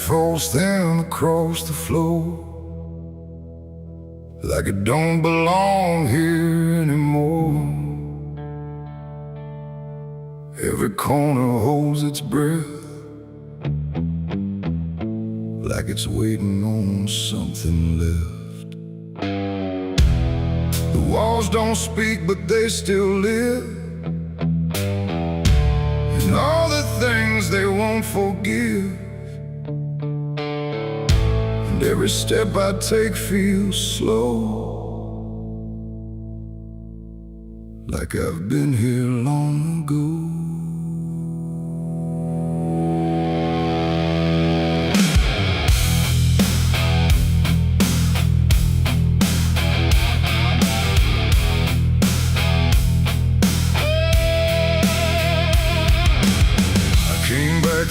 falls then across the floor, like it don't belong here anymore. Every corner holds its breath, like it's waiting on something left. The walls don't speak, but they still live, and all the things they won't forgive. And every step I take feels slow, like I've been here long ago.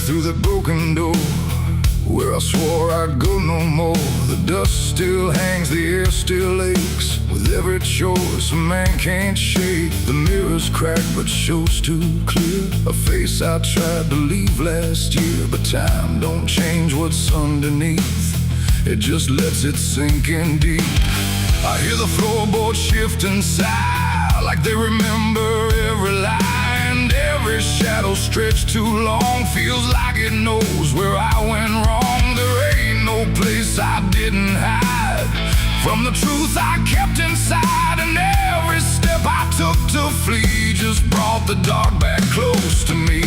Through the broken door, where I swore I'd go no more. The dust still hangs, the air still aches, with every choice a man can't shake. The mirror's cracked but shows too clear, a face I tried to leave last year. But time don't change what's underneath, it just lets it sink in deep. I hear the floorboards shift and sigh, like they remember every lie. Every shadow stretched too long feels like it knows where I went wrong. There ain't no place I didn't hide from the truth I kept inside. And every step I took to flee just brought the dark back close to me.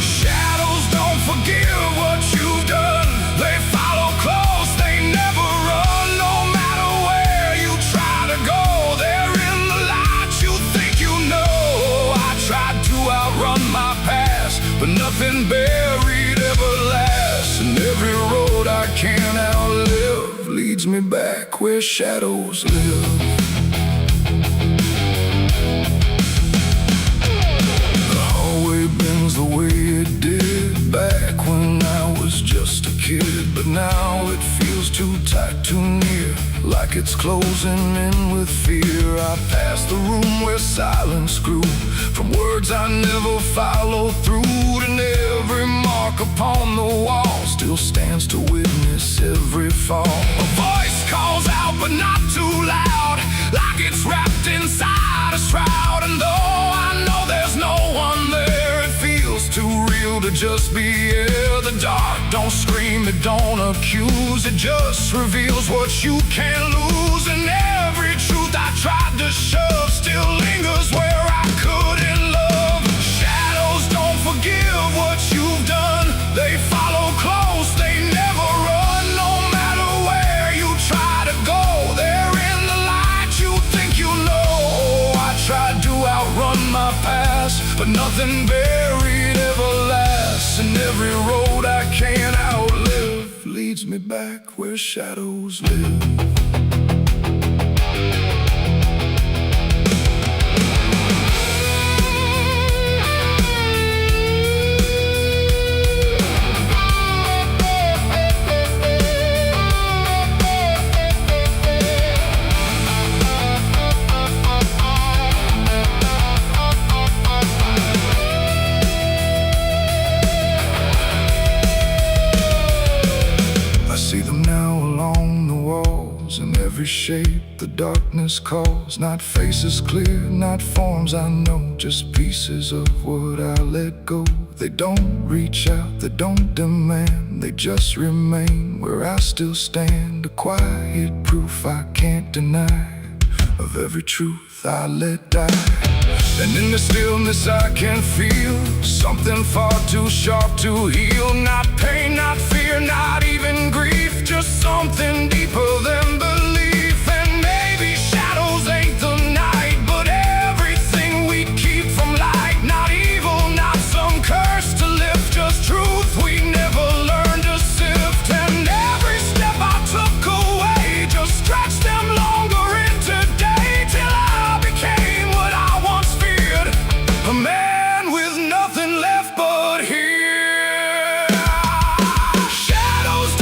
Shadows don't forgive what you've done, they follow close, they never run. No matter where you try to go, they're in the light you think you know. I tried to outrun my past, but nothing buried ever lasts. And every road I can't outlive leads me back where shadows live. The hallway bends the way it did back when I was just a kid, but now it feels too tight, too near, like it's closing in with fear. I passed the room where silence grew, from words I never followed through. And every mark upon the wall still stands to witness every fall. A voice calls out but not too loud, like it's wrapped inside a shroud. And though I know there's no one there, it feels too real to just be here. The dark don't scream, it don't accuse, it just reveals what you can't lose. And every truth I tried to shove still lingers where I couldn't love. Shadows don't forgive what you've done, they follow close, they never run. No matter where you try to go, they're in the light you think you know. I tried to outrun my past, but nothing buried ever lasts. And every road I can't outlive leads me back where shadows live. Every shape the darkness calls, not faces clear, not forms I know, just pieces of what I let go. They don't reach out, they don't demand, they just remain where I still stand. A quiet proof I can't deny of every truth I let die. And in the stillness I can feel something far too sharp to heal. Not pain, not fear, not even grief, just something deeper than belief. And maybe shadows ain't the night, but everything we keep from light. Not evil, not some curse to lift, just truth we never learned to sift. And every step I took away just stretched them longer into day, till I became what I once feared, a man with nothing left but here. Shadows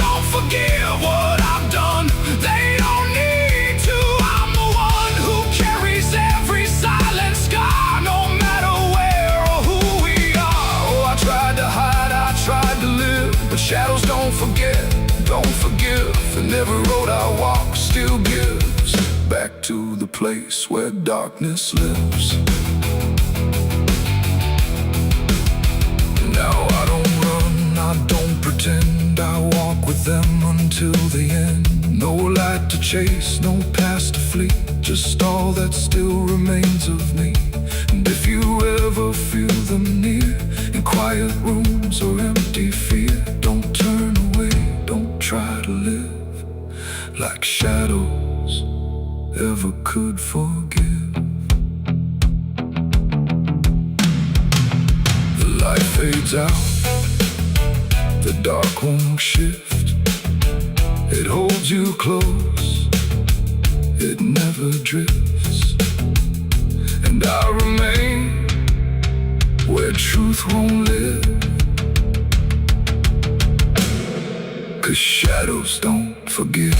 don't forgive, and every road I walk still gives back to the place where darkness lives. Now I don't run, I don't pretend, I walk with them until the end. No light to chase, no past to flee, just all that still remains of me. And if you ever feel them near, in quiet rooms or empty fear, don't turn away, don't try to live like shadows ever could forgive. The light fades out, the dark won't shift. It holds you close, it never drifts. And I remain where truth won't live, 'cause shadows don't forgive.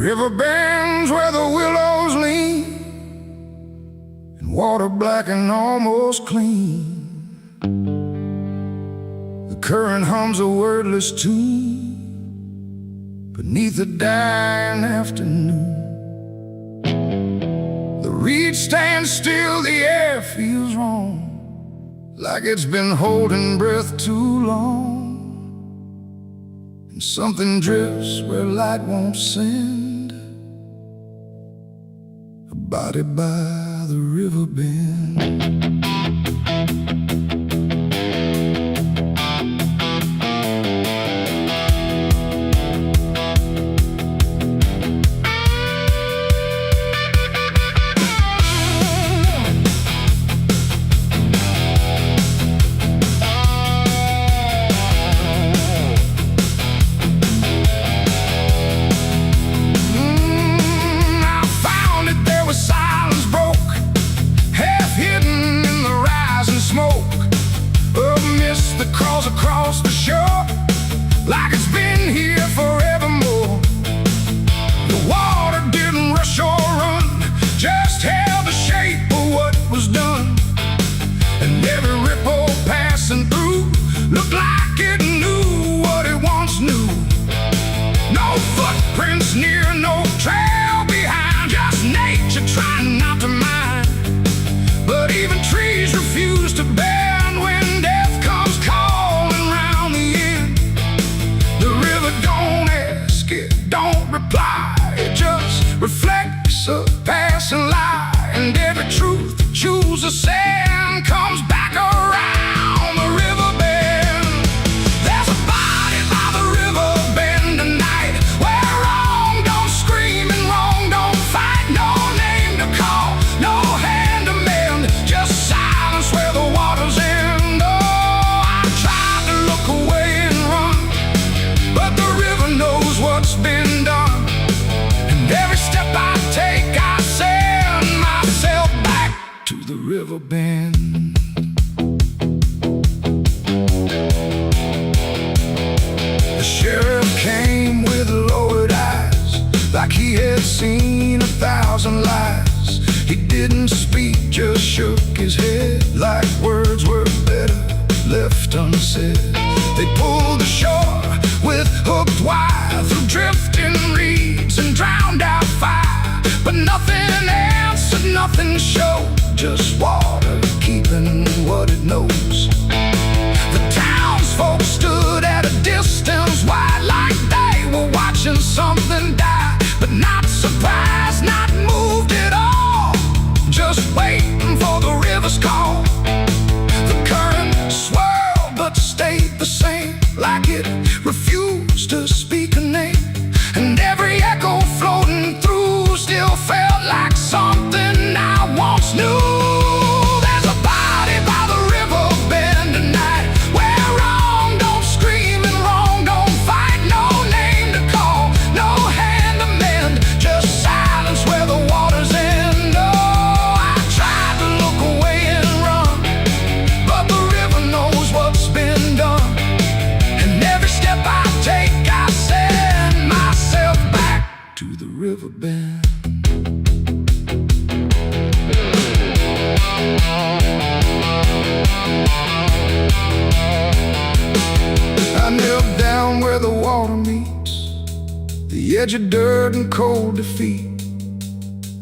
River bends where the willows lean, and water black and almost clean. The current hums a wordless tune beneath the dying afternoon. The reed stands still, the air feels wrong, like it's been holding breath too long. And something drifts where light won't send, a body by the river bend. Across the shore, like it's been here forevermore. The water didn't rush or run, just held the shape of what was done. And every ripple passing through looked like it knew what it once knew. No footprints near, no trail behind, just nature trying not to mind. But even trees refuse to bend when death comes calling. Don't ask, it don't reply, it just reflects a passing lie. And every truth that chooses sand comes back around the river bend. There's a body by the river bend tonight, where wrong don't scream and wrong don't fight. No name to call, no hand to mend, just silence where the waters end. Oh, I tried to look away and run, but the river knows what's been done. And every step I take, I send myself back to the river bend. The sheriff came with lowered eyes, like he had seen 1,000 lies. He didn't speak, just shook his head, like words were better left unsaid. They pulled ashore with hooked wire through drifting reeds and drowned out fire. But nothing answered, nothing showed, just water keeping what it knows. The townsfolk stood at a distance wide, like they were watching something die. But not surprised, not moved at all, just waiting for the river's call. The current swirled but stayed the same, like it refused to speak a name, and every echo floating through still felt like something I once knew. There's a body by the river bend tonight, where wrong don't scream and wrong don't fight. No name to call, no hand to mend, just silence where the waters end. Oh, I tried to look away and run, but the river knows what's been done. And every step I take, I send myself back to the river bend. I knelt down where the water meets the edge of dirt and cold defeat,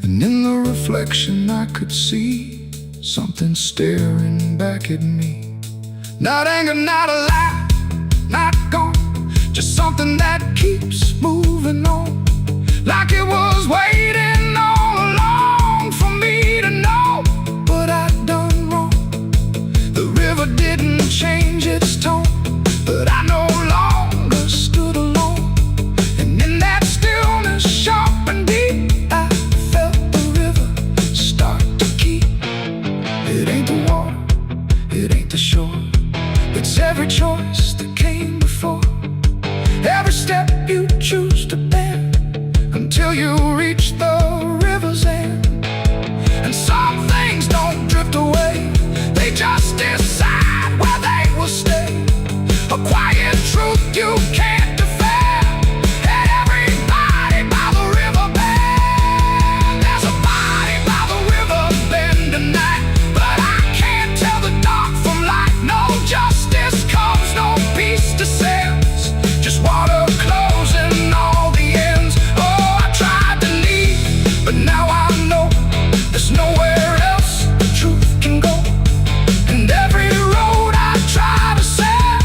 and in the reflection I could see something staring back at me. Not anger, not a lie, not gone, just something that keeps moving on, like it was waiting all along for me to know what I'd done wrong. The river didn't change its tone, but I no longer stood alone. And in that stillness, sharp and deep, I felt the river start to keep. It ain't the water, it ain't the shore, it's every choice that came before, every step you choose to bend, until you reach the river's end. And some things don't drift away, they just decide where they will stay. A quiet truth you can't defend, and everybody by the river bend. There's a body by the river bend tonight, but I can't tell the dark from light. No justice comes, no peace descends, just water closing all the ends. Oh, I tried to leave, but now I know there's nowhere else the truth can go. And every road I try to set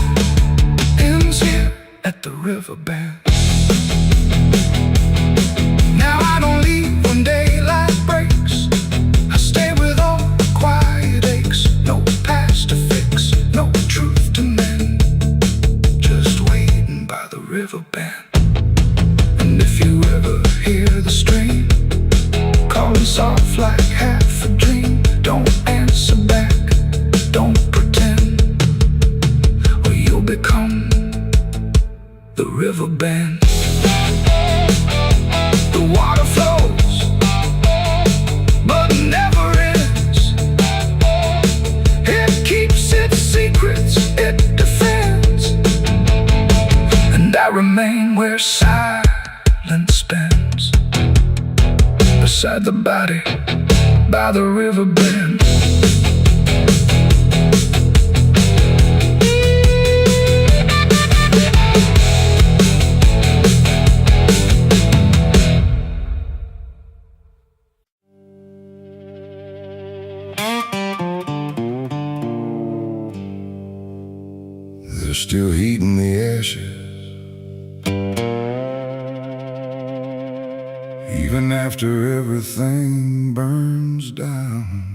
ends here at the river bend. Now I don't leave when daylight breaks, I stay with all the quiet aches. No past to fix, no truth to mend, just waiting by the river bend. And if you ever hear the stream calling soft like half a dream, don't answer back, don't pretend, or you'll become the river bend. The water flows, but never ends. It keeps its secrets, it defends, and I remain where silence bends, beside the body by the river bend. There's still heat in the ashes, even after everything burns down.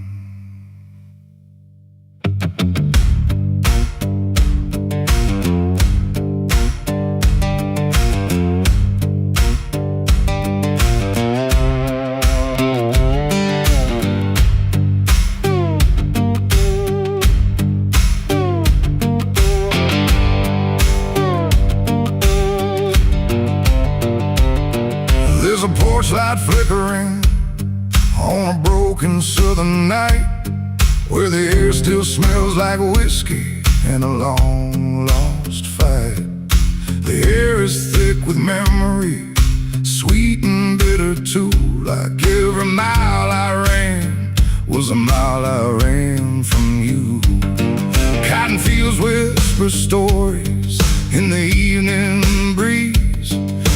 There's a porch light flickering on a broken southern night, where the air still smells like whiskey and a long lost fight. The air is thick with memory, sweet and bitter too, like every mile I ran was a mile I ran from you. Cotton fields whisper stories in the evening breeze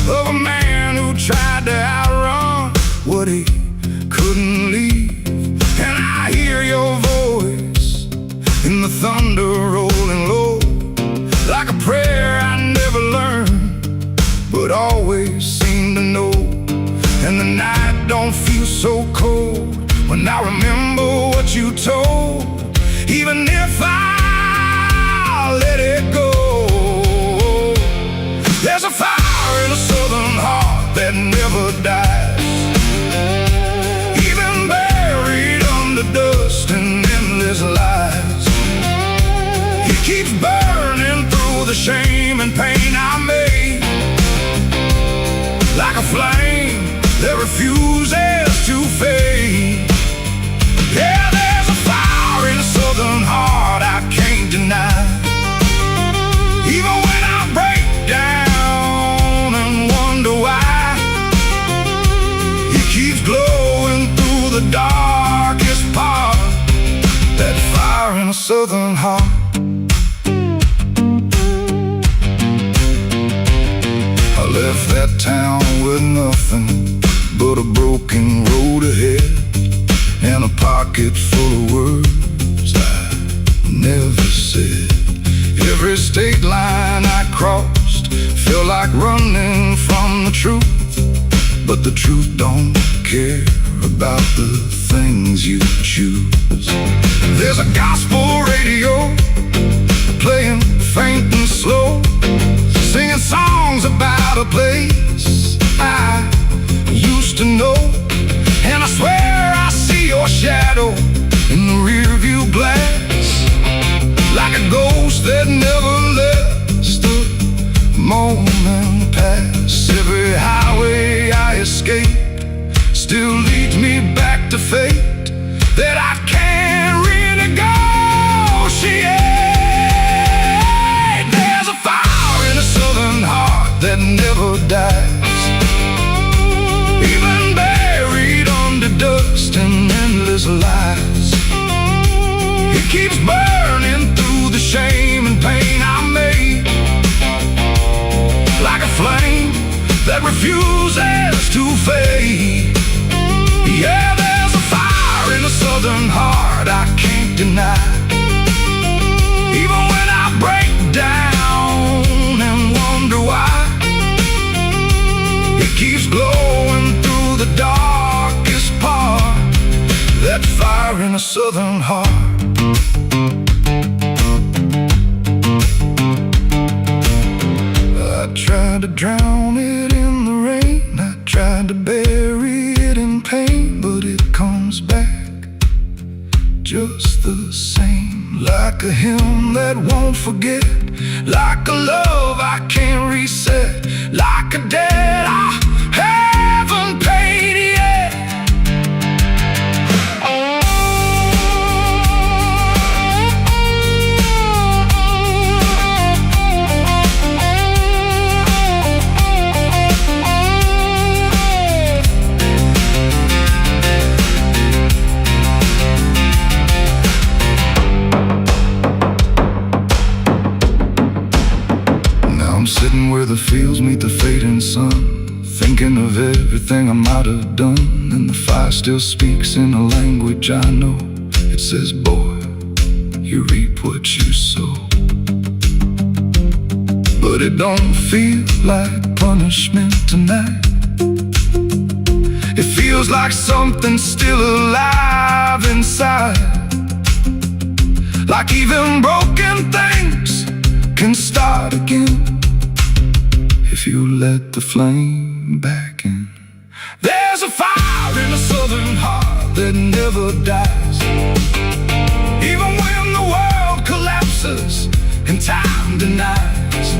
of a man who tried to outrun what he couldn't leave. And I hear your voice in the thunder rolling low, like a prayer I never learned, but always seem to know. And the night don't feel so cold when I remember what you told, even if I let it go. refuses to fade. Yeah, there's a fire in a southern heart I can't deny. Even when I break down and wonder why, it keeps glowing through the darkest part. That fire in a southern heart. I left that town with nothing but a broken road ahead, and a pocket full of words I never said. Every state line I crossed felt like running from the truth, but the truth don't care about the things you choose. There's a gospel radio playing faint and slow, singing songs about a place I used to know. And I swear I see your shadow in the rearview glass, like a ghost that never lets the moment pass. Every highway I escape still leads me back to fate that I can't renegotiate. There's a fire in a southern heart that never dies, even buried under dust and endless lies. It keeps burning through the shame and pain I made, like a flame that refuses to fade. Yeah, there's a fire in a southern heart I can't deny. Even when I break down and wonder why, it keeps glowing through the darkest part. That fire in a southern heart. I tried to drown it in the rain, I tried to bury it in pain, but it comes back just the same. Like a hymn that won't forget, like a love I can't reset, like a debt I haven't paid yet. Sitting where the fields meet the fading sun, thinking of everything I might have done, and the fire still speaks in a language I know. It says, boy, you reap what you sow. But it don't feel like punishment tonight. It feels like something's still alive inside, like even broken things can start again if you let the flame back in. There's a fire in a southern heart that never dies, even when the world collapses and time denies.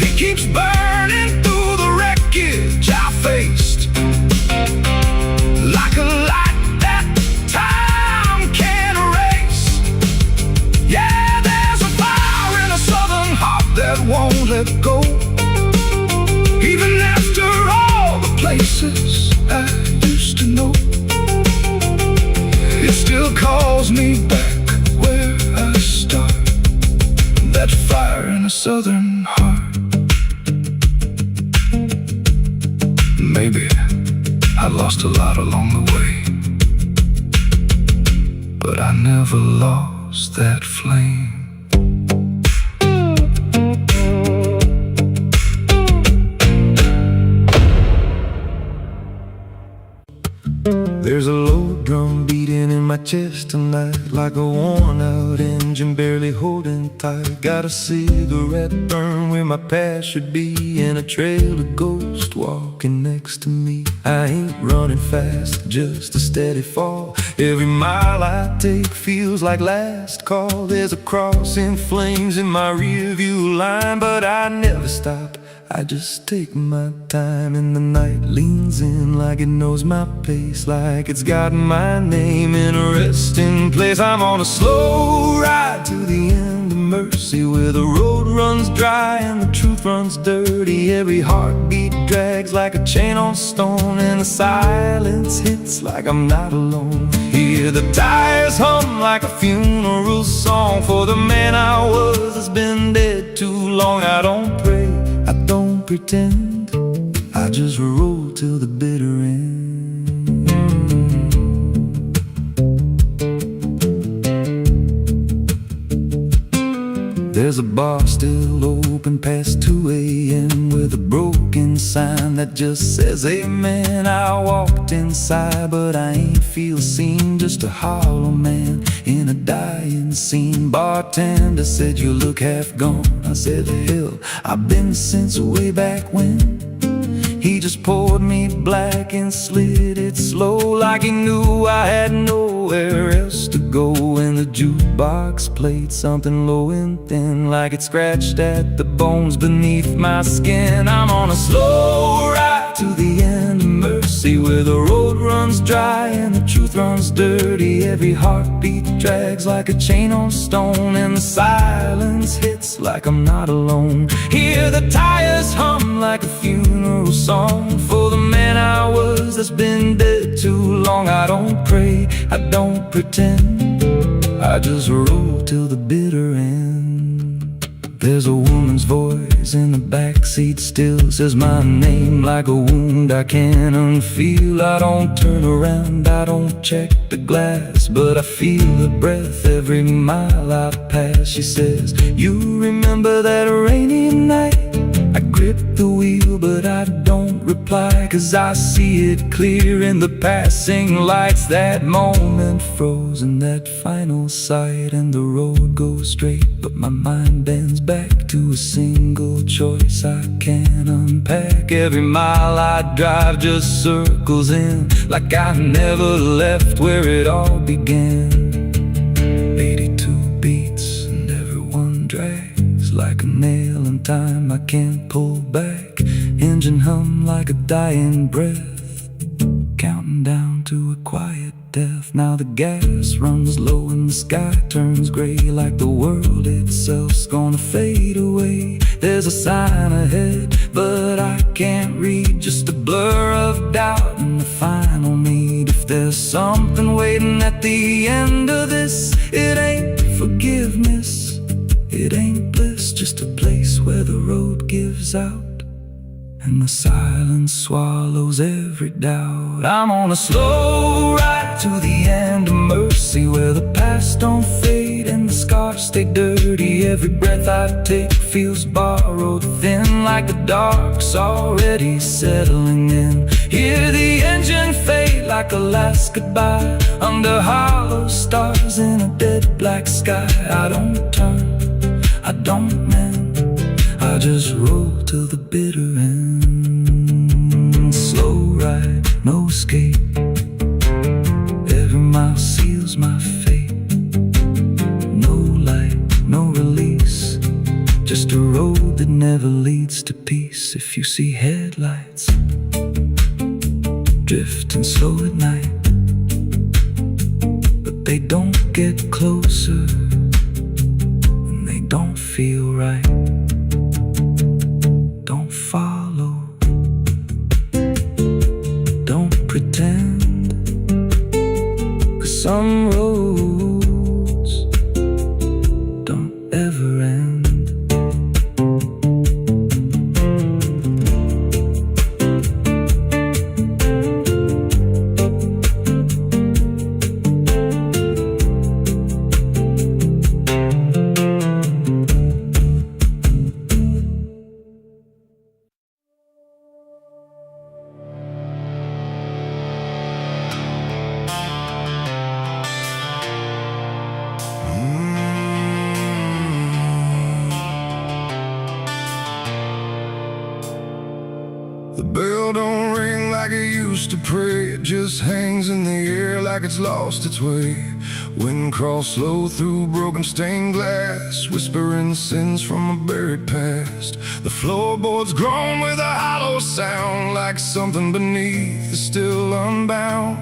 It keeps burning through the wreckage I faced, like a light that time can't erase. Yeah, there's a fire in a southern heart that won't let go. Even after all the places I used to know, it still calls me back where I start. That fire in a southern heart. Maybe I lost a lot along the way, but I never lost that flame. There's a low drum beating in my chest tonight, like a worn out engine barely holding tight. Got a cigarette burn where my past should be, and a trail of ghosts walking next to me. I ain't running fast, just a steady fall. Every mile I take feels like last call. There's a cross in flames in my rear view line, but I never stop, I just take my time and the night leans in like it knows my pace, like it's got my name in a resting place. I'm on a slow ride to the end of mercy, where the road runs dry and the truth runs dirty. Every heartbeat drags like a chain on stone, and the silence hits like I'm not alone. Hear the tires hum like a funeral song for the man I was that's been dead too long. I don't pray, I don't pretend, I just roll till the bitter end. There's a bar still open past 2 a.m. with a broken sign that just says amen. I walked inside but I ain't feel seen, just a hollow man in a dying scene. Bartender said you look half gone. I said hell, I've been since way back when. He just poured me black and slid it slow, like he knew I had nowhere else to go. And the jukebox played something low and thin, like it scratched at the bones beneath my skin. I'm on a slow ride to the end of mercy, where the road runs dry and the truth runs dirty. Every heartbeat drags like a chain on stone, and the silence hits like I'm not alone. Hear the tires hum like a funeral song for the man I was that's been dead too long. I don't pray, I don't pretend, I just roll till the bitter end. There's a woman's voice in the backseat still, says my name like a wound I can't unfeel. I don't turn around, I don't check the glass, but I feel her breath every mile I pass. She says, you remember that rainy night? I grip the wheel but I don't reply, 'cause I see it clear in the passing lights. That moment frozen, that final sight, and the road goes straight but my mind bends back to a single choice I can't unpack. Every mile I drive just circles in, like I never left where it all began. 82 beats and everyone drags like a nail in time I can't pull back. Engine hum like a dying breath, counting down to a quiet death. Now the gas runs low and the sky turns gray, like the world itself's gonna fade away. There's a sign ahead but I can't read, just a blur of doubt and the final need. If there's something waiting at the end of this, it ain't forgiveness, it ain't bliss, just a place where the road gives out and the silence swallows every doubt. I'm on a slow ride to the end of mercy, where the past don't fade and the scars stay dirty. Every breath I take feels borrowed thin, like the dark's already settling in. Hear the engine fade like a last goodbye, under hollow stars in a dead black sky. I don't turn, I don't mend, I just roll till the bitter end. Slow ride, no escape, every mile seals my fate. No light, no release, just a road that never leads to peace. If you see headlights drifting slow at night, but they don't get closer and they don't feel right, don't follow, don't pretend, 'cause some roads don't ever end. The bell don't ring like it used to pray. It just hangs in the air like it's lost its way. Wind crawls slow through broken stained glass, whispering sins from a buried past. The floorboards groan with a hollow sound, like something beneath is still unbound.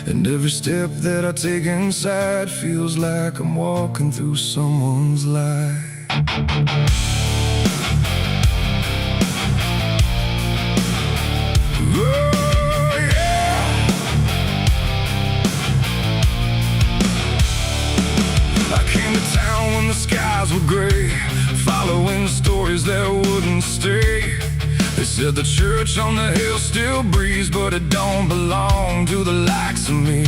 And every step that I take inside feels like I'm walking through someone's life. Oh, yeah. I came to town when the skies were gray, following stories that wouldn't stay. They said the church on the hill still breathes, but it don't belong to the likes of me.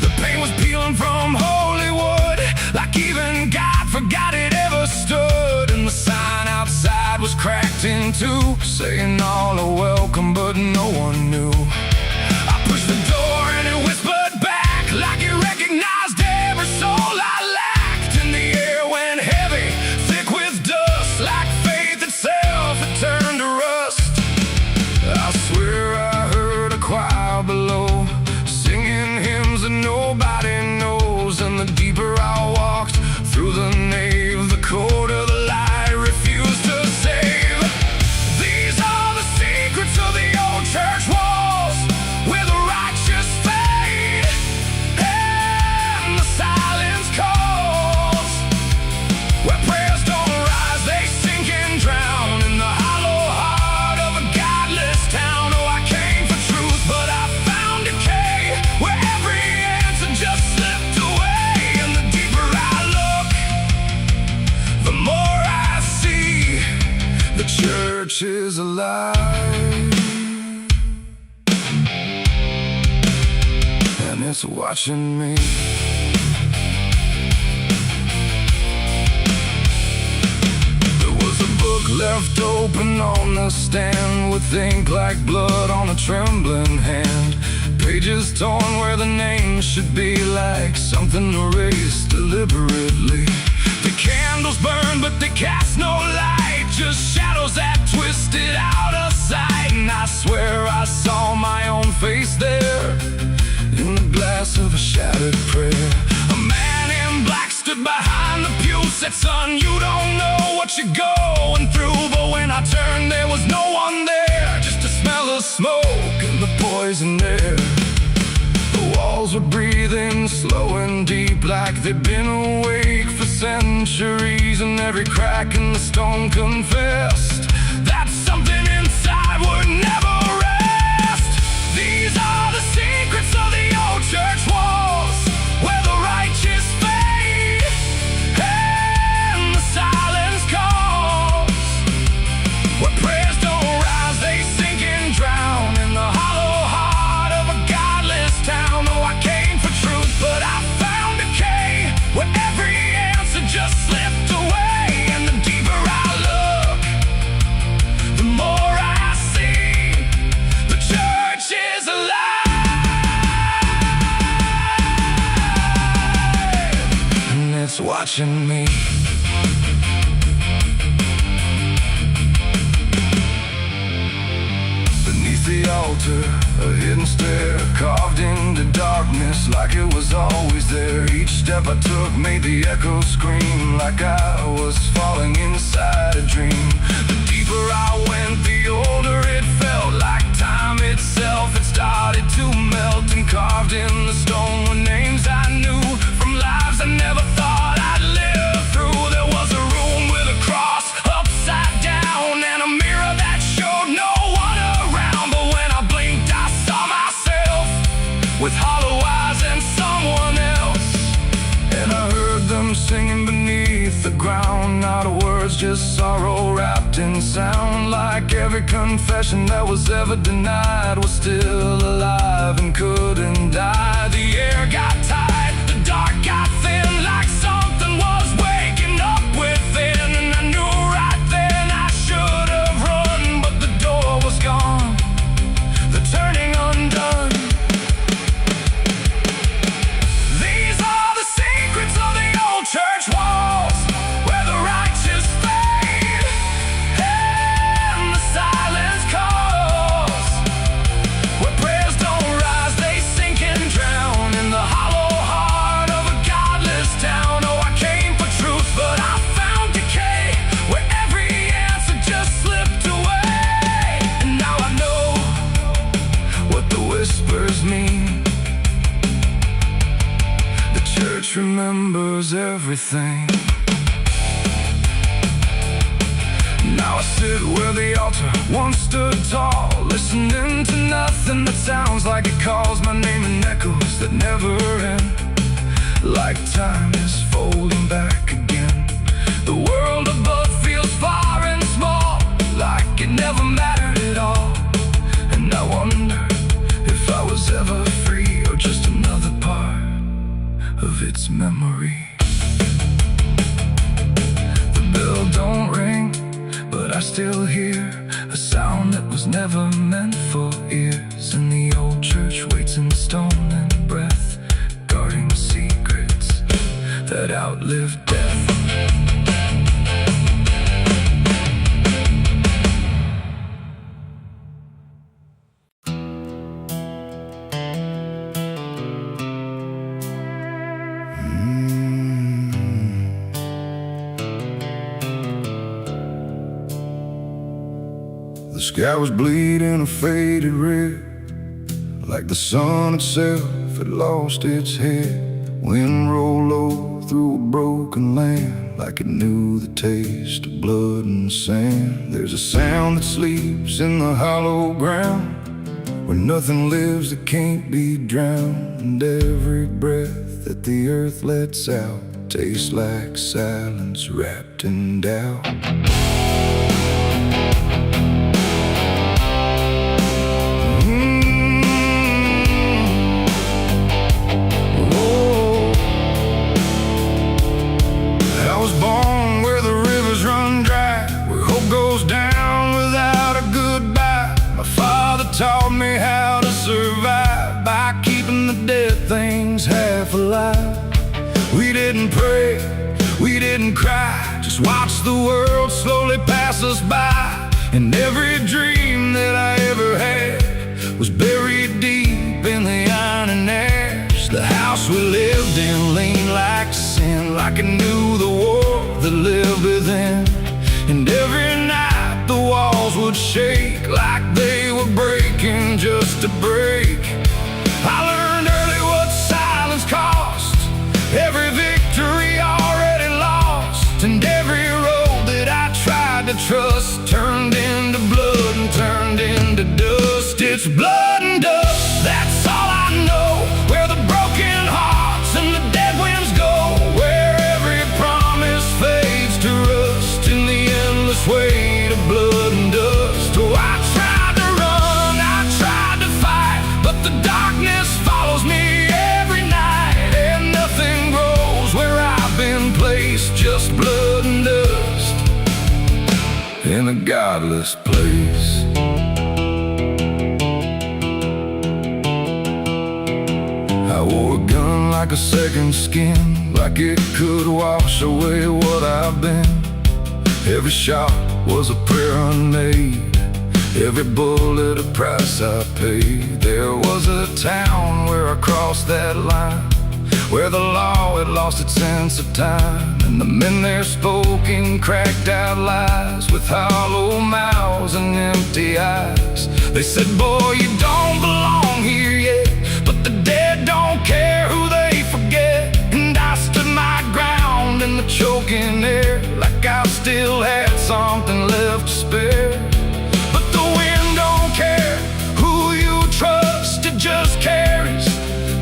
The paint was peeling from Hollywood, like even God forgot it ever stood. And the sign outside was cracked in two, saying all are welcome, but no one knew. I pushed the door and it whispered back, like it recognized every soul I lacked. And the air went heavy, thick with dust, like faith itself had turned to rust. I swear I heard a choir below, singing hymns that nobody knows. And the deeper I walked through the nave, the colder the light refused to save. These are the secrets of the old church walls, where the righteous fade and the silence calls, where prayers don't rise, they sink and drown in the hollow heart of a godless town. Oh, I came for truth, but I found decay, where every answer just slipped away. And the deeper I look, the more I see the church is alive, and it's watching me. There was a book left open on the stand, with ink like blood on a trembling hand. Pages torn where the names should be, like something erased deliberately. The candles burn, but they cast no light, just shadows that twisted out of sight. And I swear I saw my own face there, in the glass of a shattered prayer. A man in black stood behind the pew, said, son, you don't know what you're going through. But when I turned, there was no one there, just a smell of smoke and the poison air. The walls were breathing slow and deep, like they'd been awake for centuries. And every crack in the stone confessed that something inside would never rest. These are the secrets of the old church walls, where the righteous fade and the silence calls, where prayers don't rise, they sink and drown in the hollow heart of a godless town. Oh, I came for truth, but I found decay, where every answer just slipped away. And the deeper I look, the more I see the church is alive, and it's watching me. Beneath the altar, a hidden stair, carved into darkness like it was always there. Each step I took made the echoes scream, like I was falling inside a dream. The deeper I went, the older it felt, like time itself had started to melt. And carved in the stone were names I knew, from lives I never thought I'd live through. There was a room with a cross upside down, and a mirror that showed no one around. But when I blinked, I saw myself, with hollow eyes and someone else. And I heard them singing beneath the ground, not words, just sorrow wrapped in sound. Like every confession that was ever denied was still alive and couldn't die. The air got tight, the dark got thin, like something was waking up within. And I knew right then I should have run, but the door was gone, the turning undone. These are the secrets of the old church walls, where the righteous fade and the silence calls, remembers everything. Now I sit where the altar once stood tall, listening to nothing that sounds like it calls my name in echoes that never end. Like time is folding back again. The world above feels far and small, like it never mattered at all. And I wonder if I was ever free, or just another part of its memory. The bell don't ring, but I still hear a sound that was never meant for ears. And the old church waits in stone and breath, guarding secrets that outlive death. The sky was bleeding a faded red, like the sun itself had lost its head. Wind rolled low through a broken land, like it knew the taste of blood and sand. There's a sound that sleeps in the hollow ground, where nothing lives that can't be drowned. And every breath that the earth lets out tastes like silence wrapped in doubt. Taught me how to survive by keeping the dead things half alive. We didn't pray, we didn't cry, just watch the world slowly pass us by. And every dream that I ever had was buried deep in the iron and ash. The house we lived in leaned like sin, like it knew the war that lived within. And every night the walls would shake like they were breaking just to break. I learned early what silence cost, every victory already lost. And every road that I tried to trust turned into blood and turned into dust. It's blood and dust, that's all I know. Where the broken hearts and the dead winds go, where every promise fades to rust in the endless weight of blood and dust. Oh, I tried to run, I tried to fight, but the darkness follows me every night. And nothing grows where I've been placed, just blood and dust in a godless place. I wore a gun like a second skin, like it could wash away what I've been. Every shot was a prayer unmade, every bullet a price I paid. There was a town where I crossed that line, where the law had lost its sense of time. And the men there spoke in cracked out lies, with hollow mouths and empty eyes. They said, boy, you don't belong here yet, but the dead don't care who they forget. And I stood my ground in the choking air, like I still had something left to spare. But the wind don't care who you trust, it just carries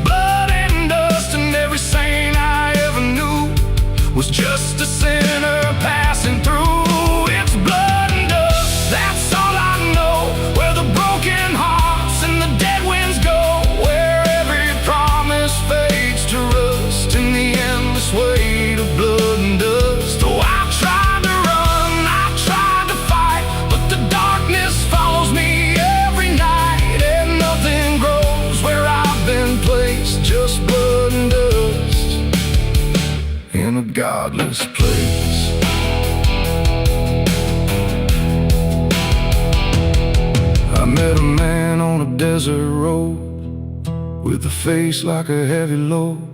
blood and dust. And every saint I ever knew was just a sinner passing through. It's blood and dust, that's all I know. Where the broken hearts and the dead winds go, where every promise fades to rust in the endless weight of blood and dust. Oh, I tried to run, I tried to fight, but the darkness follows me every night. And nothing grows where I've been placed, just blood and dust in a godless place. I met a man on a desert road, with a face like a heavy load.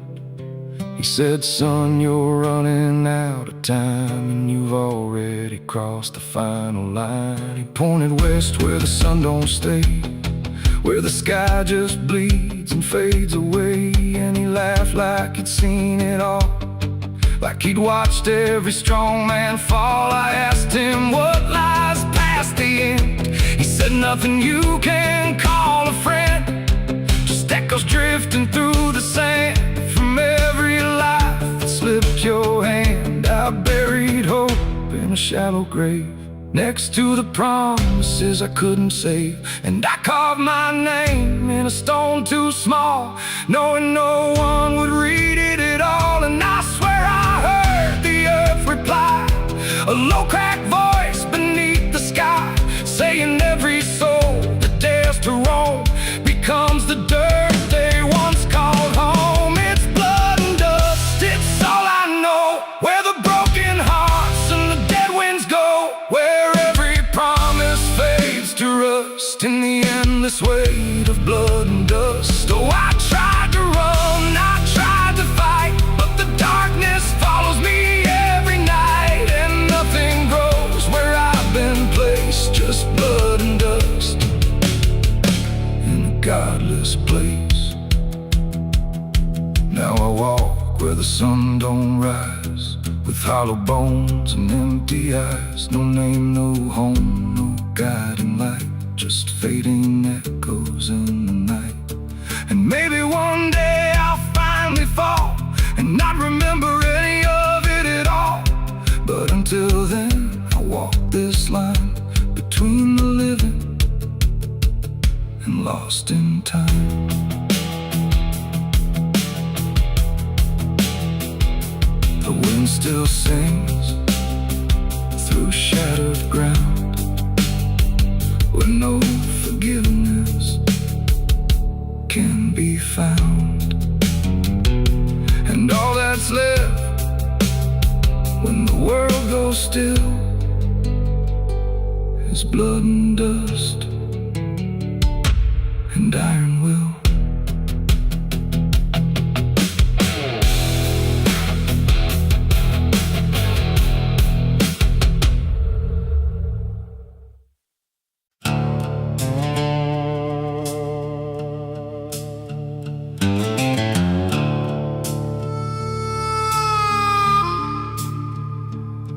He said, son, you're running out of time, and you've already crossed the final line. He pointed west where the sun don't stay, where the sky just bleeds and fades away. And he laughed like he'd seen it all, like he'd watched every strong man fall. I asked him what lies past the end. He said nothing you can call a friend, just echoes drifting through the sand from every life that slipped your hand. I buried hope in a shallow grave next to the promises I couldn't save, and I carved my name in a stone too small, knowing no one would read it at all. And I swear I heard the earth reply, a low cracked voice beneath the sky, saying every soul that dares to roam becomes the dirt they once called home. It's blood and dust, it's all I know, where the broken hearts and the dead winds go, where every promise fades to rust in the endless weight of blood and dust. Oh, I tried to run, I tried to fight, but the darkness follows me every night, and nothing grows where I've been placed, just blood and dust in a godless place. Now I walk where the sun don't rise, with hollow bones and empty eyes. No name, no home, no guiding light, just fading echoes in the night. And maybe one day I'll finally fall and not remember any of it at all. But until then, I walk this line between the living and lost in time. The wind still sings through shattered ground, where no forgiveness can be found. And all that's left when the world goes still is blood and dust and iron will.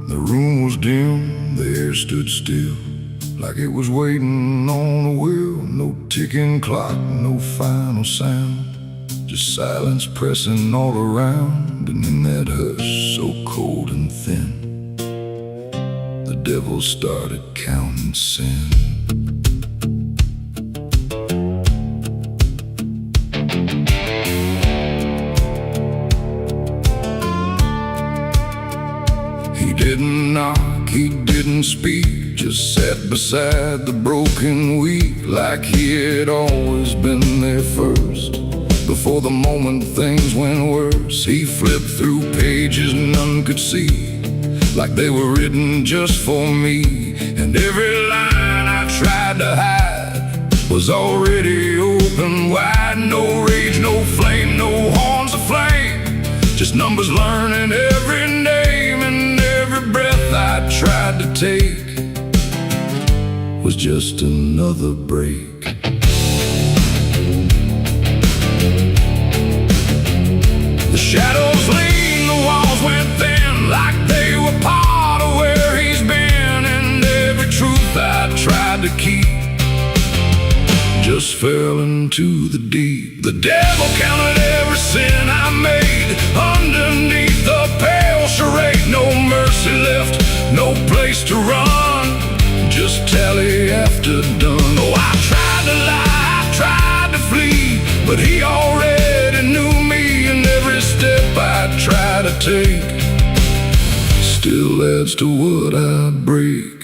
The room was dim, the air stood still, like it was waiting on a wheel. No ticking clock, no final sound, just silence pressing all around. And in that hush so cold and thin, the devil started counting sin. He didn't knock, he didn't speak, just sat beside the broken wheat, like he had always been there first. Before the moment things went worse, he flipped through pages none could see, like they were written just for me. And every line I tried to hide was already open wide. No rage, no flame, no horns of flame, just numbers learning every name. And every breath I tried to take was just another break. The shadows lean, the walls went thin, like they were part of where he's been. And every truth I tried to keep just fell into the deep. The devil counted every sin I made underneath the pale charade. No mercy left, no place to run, just tally after done. Oh, I tried to lie, I tried to flee, but he already knew me. And every step I try to take still adds to what I break.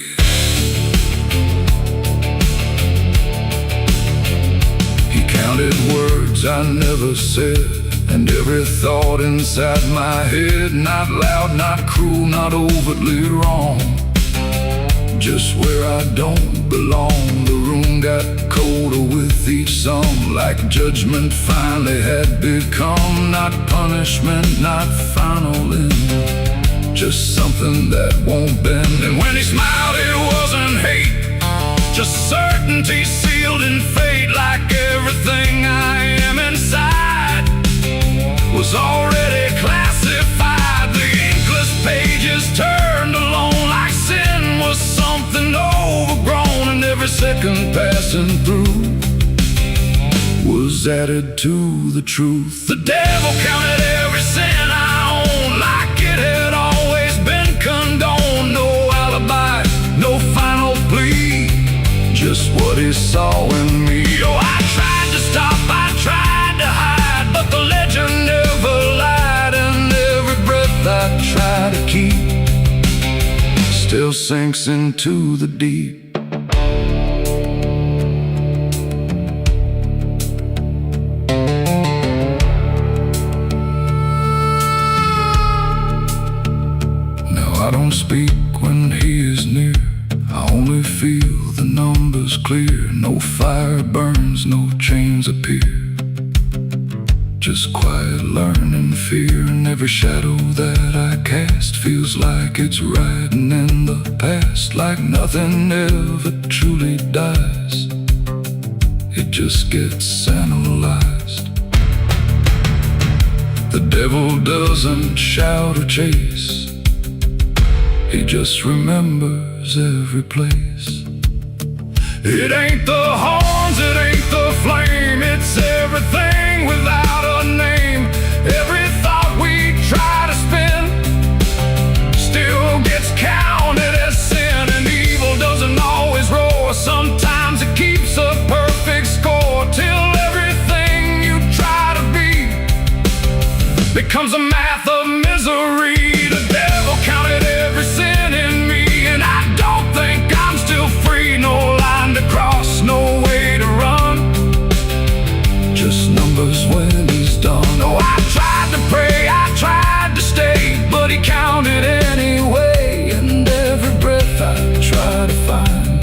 He counted words I never said, and every thought inside my head, not loud, not cruel, not overtly wrong, just where I don't belong. The room got colder with each song, like judgment finally had become not punishment, not final end, just something that won't bend. And when he smiled, it wasn't hate, just certainty sealed in fate, like everything I am inside was already classified. The second passing through was added to the truth. The devil counted every sin I owned, like it had always been condoned. No alibi, no final plea, just what he saw in me. Oh, I tried to stop, I tried to hide, but the legend never lied, and every breath I try to keep still sinks into the deep. I don't speak when he is near, I only feel the numbers clear. No fire burns, no chains appear, just quiet learning fear. And every shadow that I cast feels like it's riding in the past, like nothing ever truly dies, it just gets analyzed. The devil doesn't shout or chase, he just remembers every place. It ain't the horns, it ain't the flame, it's everything without a name. Every thought we try to spin still gets counted as sin. And evil doesn't always roar, sometimes it keeps a perfect score, till everything you try to be becomes a math of misery. The devil counted every sin in me, and I don't think I'm still free. No line to cross, no way to run, just numbers when he's done. Oh, I tried to pray, I tried to stay, but he counted anyway. And every breath I try to find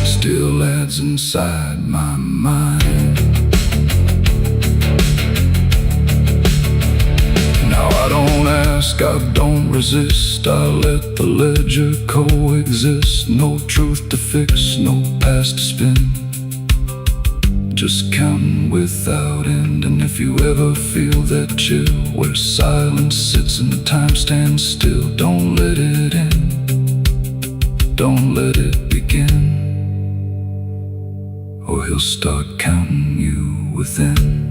still adds inside my mind. Now I don't ask, I don't resist, I let the ledger coexist. No truth to fix, no past to spin, just counting without end. And if you ever feel that chill where silence sits and time stands still, don't let it end, don't let it begin, or he'll start counting you within.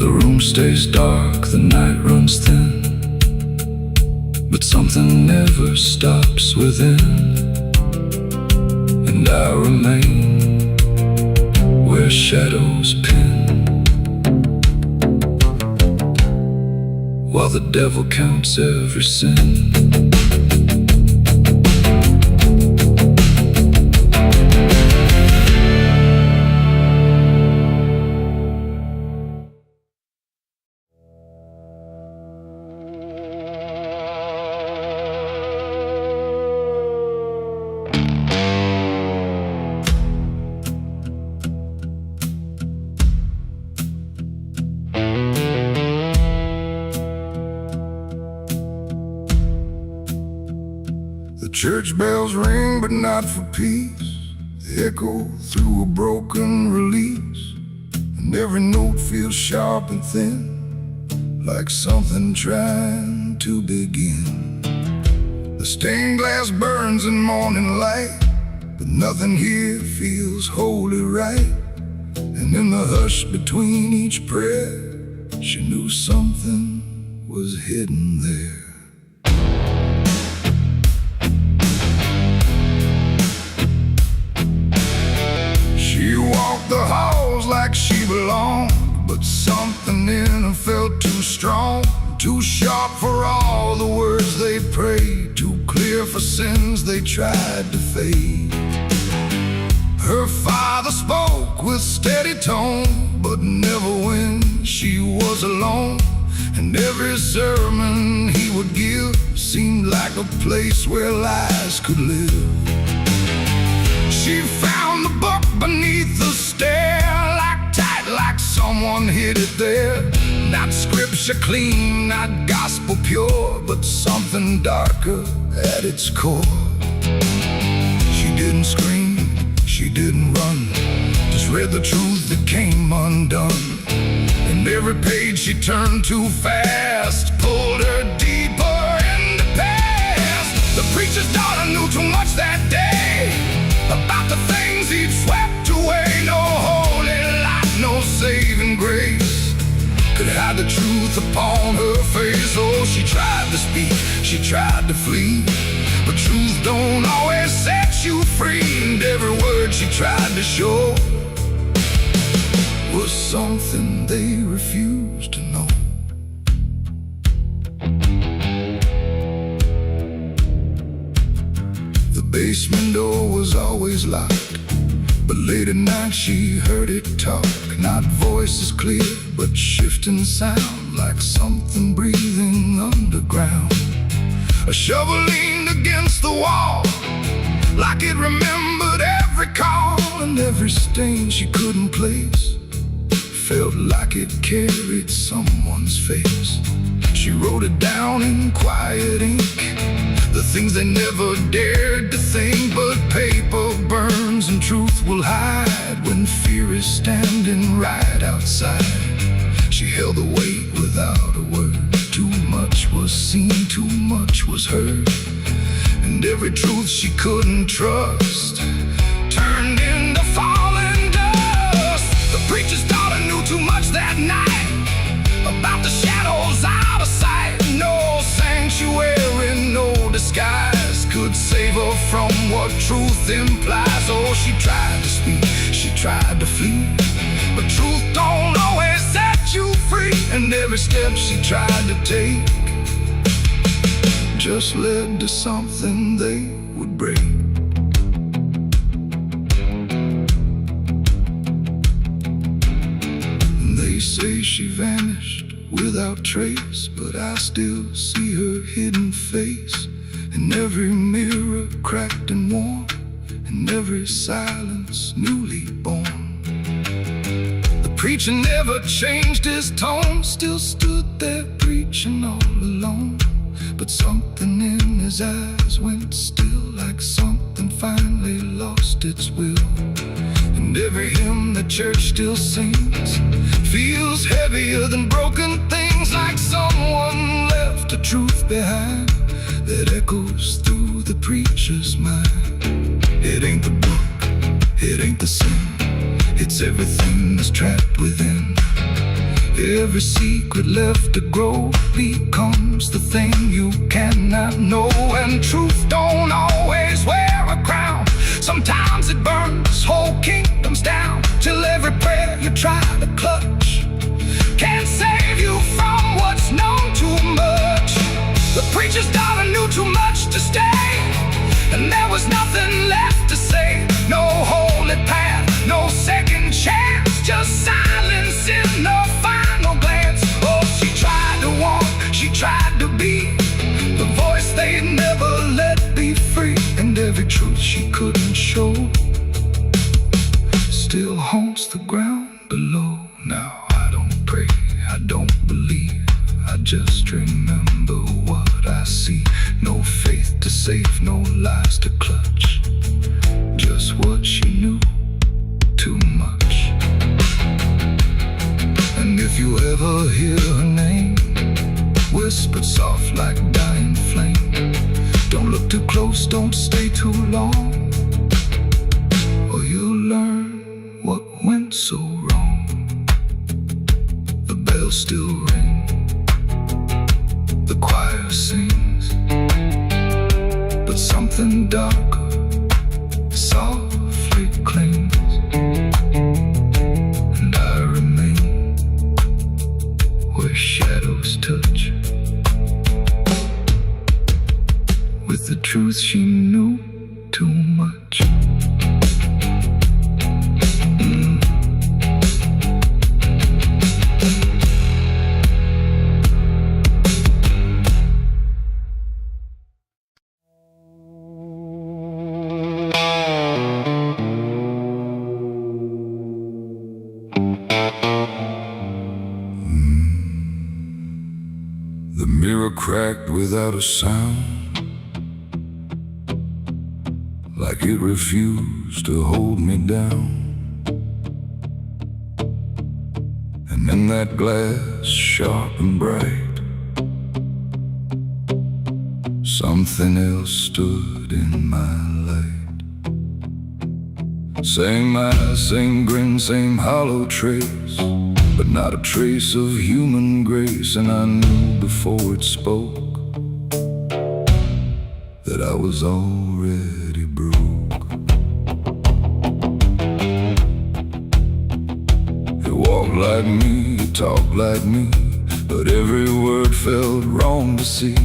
The room stays dark, the night runs thin, but something never stops within. And I remain where shadows pin, while the devil counts every sin. Church bells ring, but not for peace. They echo through a broken release, and every note feels sharp and thin, like something trying to begin. The stained glass burns in morning light, but nothing here feels wholly right. And in the hush between each prayer, she knew something was hidden there. She walked the halls like she belonged, but something in her felt too strong, too sharp for all the words they prayed, too clear for sins they tried to fade. Her father spoke with steady tone, but never when she was alone. And every sermon he would give seemed like a place where lies could live. She found the book beneath the stair, like tight, like someone hid it there. Not scripture clean, not gospel pure, but something darker at its core. She didn't scream, she didn't run, just read the truth that came undone. And every page she turned too fast pulled her deeper in the past. truth upon her face. Oh, she tried to speak, she tried to flee, but truth don't always set you free. And every word she tried to show was something they refused to know. The basement door was always locked, but late at night she heard it talk. Not voices clear, but shifting sound, like something breathing underground. A shovel leaned against the wall, like it remembered every call. And every stain she couldn't place felt like it carried someone's face. She wrote it down in quiet ink, the things they never dared to think. But paper burns and truth will hide when fear is standing right outside. She held the weight without a word. Too much was seen, too much was heard, and every truth she couldn't trust turned into falling dust. The preacher's daughter knew too much that night about the shadows out of sight. No sanctuary, no disguise could save her from what truth implies. Oh, she tried to speak, she tried to flee, but truth don't always set you free. And every step she tried to take just led to something they would break. They say she vanished without trace, but I still see her hidden face in every mirror cracked and worn, in every silence newly born. The preacher never changed his tone, still stood there preaching all alone. But something in his eyes went still, like something finally lost its will. And every hymn the church still sings feels heavier than broken things, like someone left a truth behind that echoes through the preacher's mind. It ain't the book, it ain't the sin, it's everything that's trapped within. Every secret left to grow becomes the thing you cannot know. And truth don't always wear a crown, sometimes it burns whole kingdoms down, till every prayer you try to clutch can't save you from what's known too much. The preacher's daughter knew too much to stay, and there was nothing left to say. No holy path, no second chance, just silence in the final glance. Oh, she tried to walk, she tried to be the voice they never let be free. And every truth she couldn't show still haunts the ground below. Now I don't pray, I don't believe, I just remember what I see. No faith to save, no lies to clutch, just what she knew, too much. And if you ever hear her name whispered soft like dying flame, don't look too close, don't stay too long, or you'll learn what went so wrong. The bells still ring, the choir sings, but something darker softly clings. And I remain where shadows touch, with the truth she knew too much. The mirror cracked without a sound, like it refused to hold me down. And in that glass, sharp and bright, something else stood in my light. Same eyes, same grin, same hollow trace, but not a trace of human grace. And I knew before it spoke that I was already broke. He walked like me, he talked like me, but every word felt wrong to see.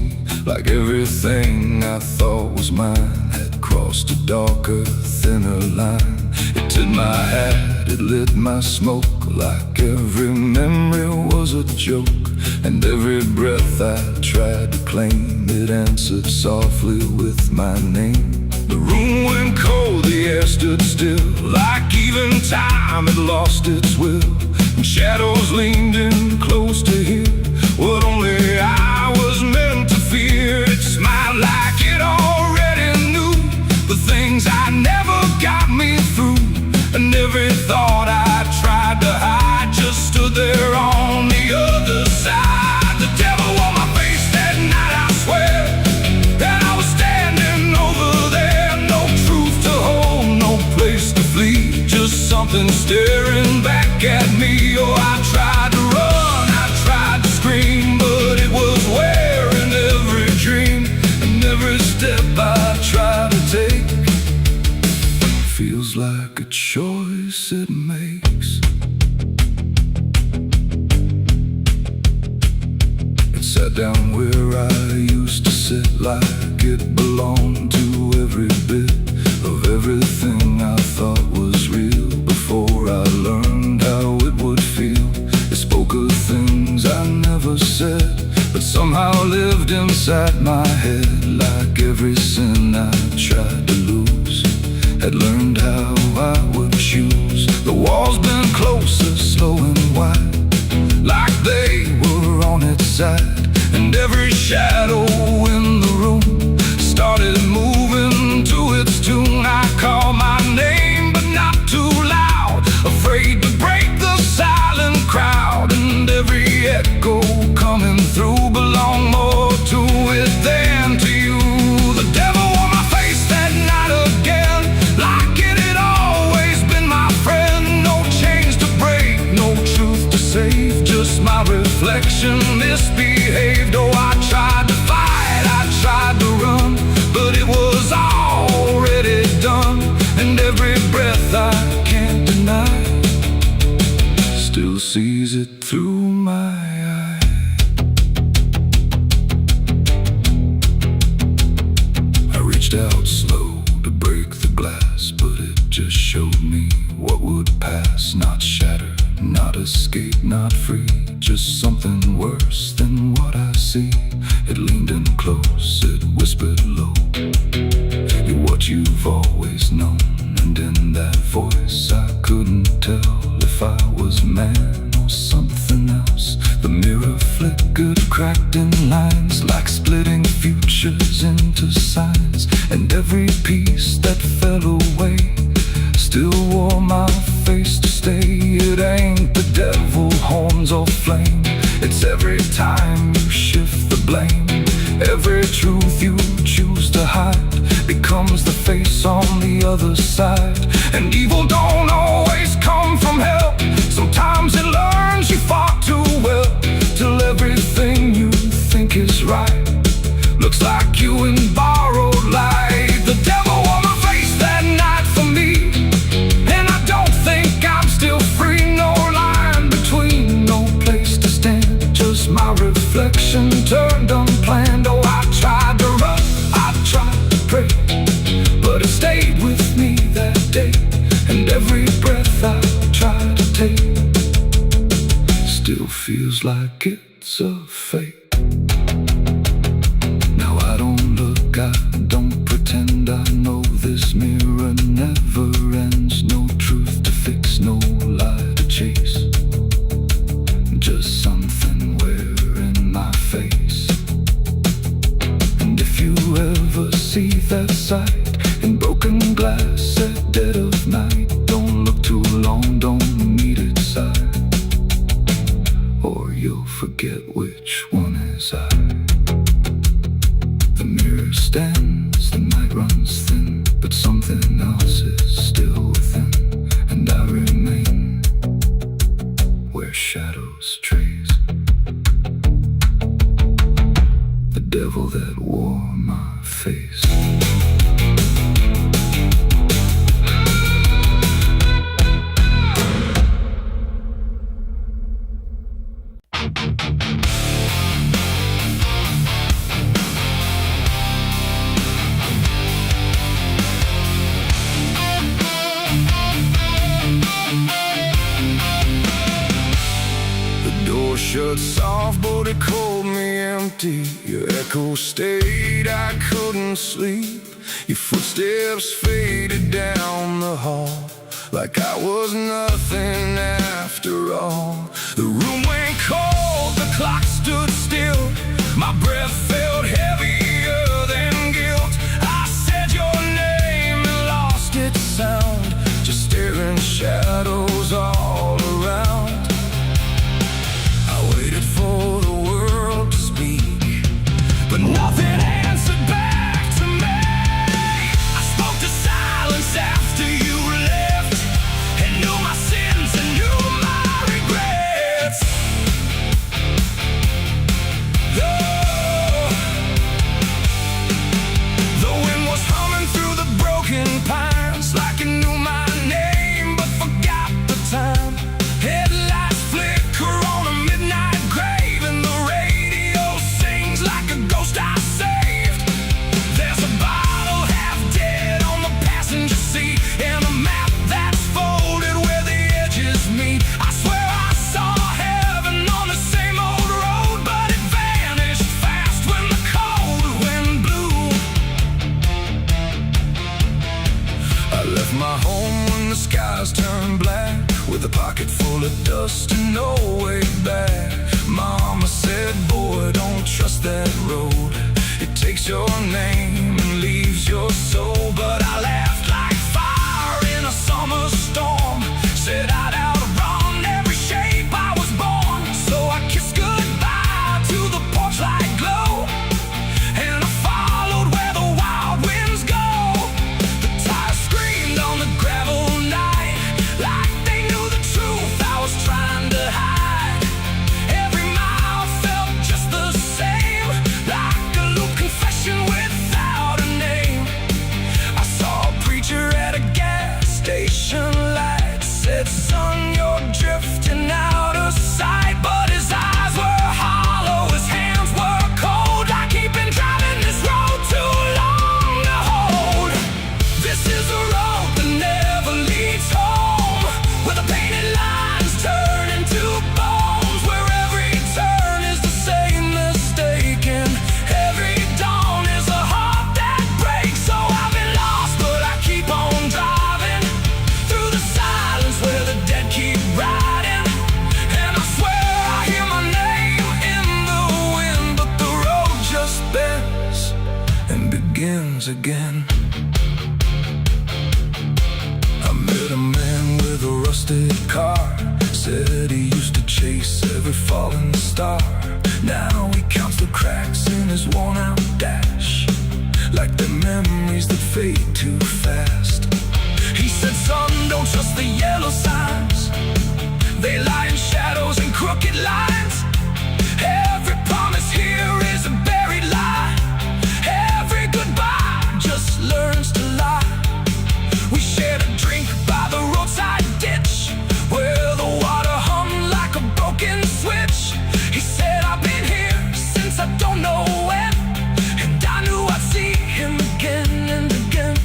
Like everything I thought was mine had crossed a darker, thinner line. It tipped my hat, it lit my smoke, like every memory was a joke. And every breath I tried to claim, it answered softly with my name. The room went cold, the air stood still, like even time had lost its will. And shadows leaned in close to hear what only I was meant to fear. It smiled like it already knew the things I never got me through. And every thought I tried to hide just stood there on the other side. The devil on my face that night, I swear, that I was standing over there. No truth to hold, no place to flee, just something staring back at me. Oh, I tried to run, I tried to scream, but it was wearing every dream. And every step I try to take feels like a choice it makes. It sat down where I used to sit, like it belonged to every bit of everything I thought was real. Before I learned how it would feel, it spoke of things I never said, but somehow lived inside my head. Like every sin I tried to lose, had learned how I would choose. The walls bent closer, slow and wide, like they were on its side. And every shadow in the room started moving to its tune. I called my name, but not too loud, afraid to break the silent crowd. And every echo coming through belonged more to it than to you. The devil on my face that night again, like it had always been my friend. No chains to break, no truth to save, just my reflection misbehaved. Oh, I tried to fight, I tried to run, but it was already done. And every breath I can't deny still sees it through my eye. I reached out slow to break the glass, but it just showed me what would pass. Not shatter, not escape, not free, just something worse than what I see. It leaned in close, it whispered low, you're what you've always known. And in that voice I couldn't tell if I was man or something else. The mirror flickered, cracked in lines, like splitting futures into signs. And every piece that fell away still wore my face to stay. It ain't the devil, horns or flame, it's every time you shift the blame. Every truth you choose to hide becomes the face on the other side. And evil don't always come from hell, sometimes it learns you fought too well, till everything you think is right looks like you in borrowed light. The devil on my face that night for me, and I don't think I'm still free. No line between, no place to stand, just my reflection turned unplanned. Oh, I tried to run, I tried to pray, but it stayed with me that day. And every breath I try to take still feels like it's a fake. Now I don't look, I don't pretend, I know this mirror never ends. No truth to fix, no lie to chase, just something wearing my face. And if you ever see that sight in broken glass at dead of night, don't look too long, don't meet its side, or you'll forget which one is I. The mirror stands, the night runs thin, but something else is still within. but it called me empty. Your echo stayed, I couldn't sleep. Your footsteps faded down the hall like I was nothing after all. The room went cold, the clock stood still. My breath felt heavier than guilt. I said your name and lost its sound, just staring shadows all around. I waited for the world to speak, but nothing answered back to me. I spoke to silence after you left, and knew my sins and knew my regrets. The wind was humming through the broken pines, like it knew my name but forgot the time. Headlights flicker on a midnight grave, and the radio sings like a ghost I saved. There's a bottle half dead on the passenger seat, and a map that's folded where the edges meet. I swear I saw heaven on the same old road, but it vanished fast when the cold wind blew. I left my home when the skies turned black, with a pocket full of dust and no way back. Mama said, boy, don't trust that road. It takes your name and leaves your soul. But I laughed like fire in a summer storm, said I'd outrun every shape I was born. So I kissed goodbye to the porch light glow, and I followed where the wild winds go. The tires screamed on the gravel night, like they knew the truth I was trying to hide. Every mile felt just the same, like a loop confession without a name. I saw a preacher at a gas station light, said, son, you're drifting out of sight. But his eyes were hollow, his hands were cold, like he'd been driving this road too long to hold. This is a road that never leads home, where the painted lines turn into bones, where every turn is the same mistake, and every dawn is a heart that breaks. So I've been lost, but I keep on driving through the silence where the dead keep riding. And I swear I hear my name in the wind, but the road just bends and begins again. I met a man with a rusted car, said he used to chase every falling star. Now he counts the cracks in his worn-out dash, like the memories that fade too fast. He said, son, don't trust the yellow signs, they lie in shadows and crooked lines. Every promise here is a buried lie, every goodbye just learns to lie. We shared a drink by the roadside ditch, where the water hummed like a broken switch. He said, I've been here since I don't know when, and I knew I'd see him again and again.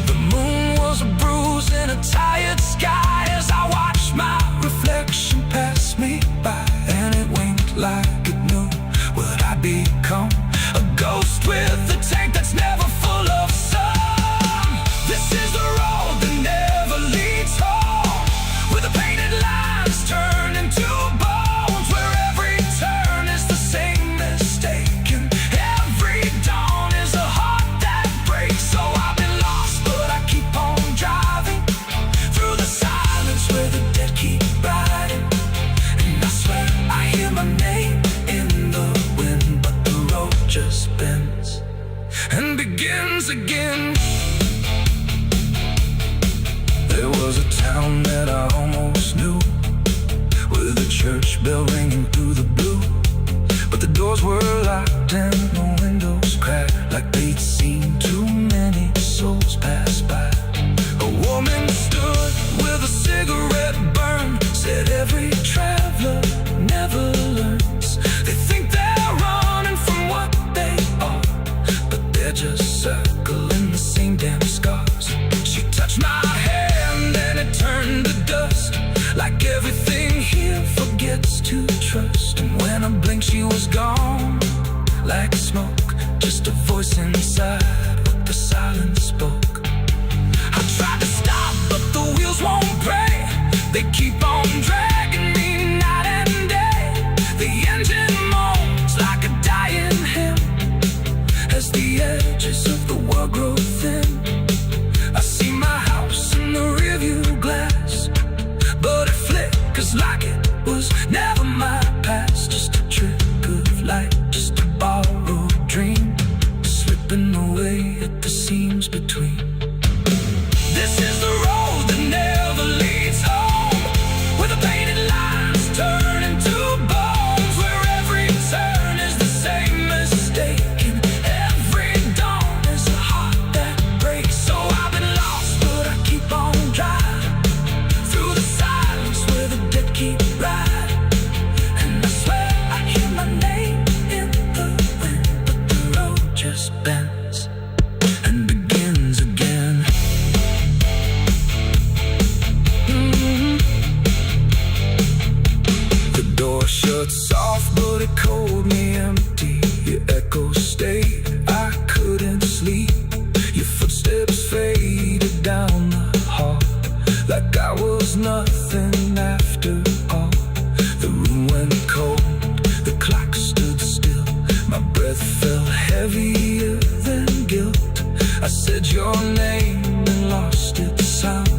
The moon was a bruise in a tired sky, as I watched my reflection pass me by, and it winked like it knew what I'd become, a ghost with a tank that's never full of sun. This is the road that never leads home, where the painted lines turn into bones, where every turn is the same mistake, and every dawn is a heart that breaks. So I've been lost, but I keep on driving through the silence where the dead keep riding. And I swear I hear my name in the wind, but the road just bends and begins again. There was a town that I almost knew, with a church bell ringing through the blue, but the doors were locked and the windows cracked, like they'd seen too many souls pass by. A woman stood with a cigarette burn, said every traveler never learns. They think they're running from what they are, but they're just circling the same damn scars. She touched my hand and it turned to dust, like everything here forgets to trust. And inside what the silence spoke. I tried to stop, but the wheels won't pray. They keep on dragging me night and day. The engine moans like a dying hymn as the edges of the world grow thin. I see my house in the rearview glass, but it flickers like it was never my past. Just a trick of light, just a borrowed dream, slipping away at the seams between. This is the road that never leads home, where the painted lines turn into bones, where every turn is the same mistake, and every dawn is a heart that breaks. So I've been lost, but I keep on driving through the silence where the dead keep riding. And I swear I hear my name in the wind, but the road just bends and begins again. The door shuts off, but it cold me empty. Your echo stayed, I couldn't sleep. Your footsteps faded down the hall, like I was nothing after all. The room went cold, the clock stood still. My breath felt heavier than guilt. I said your name and lost its sound,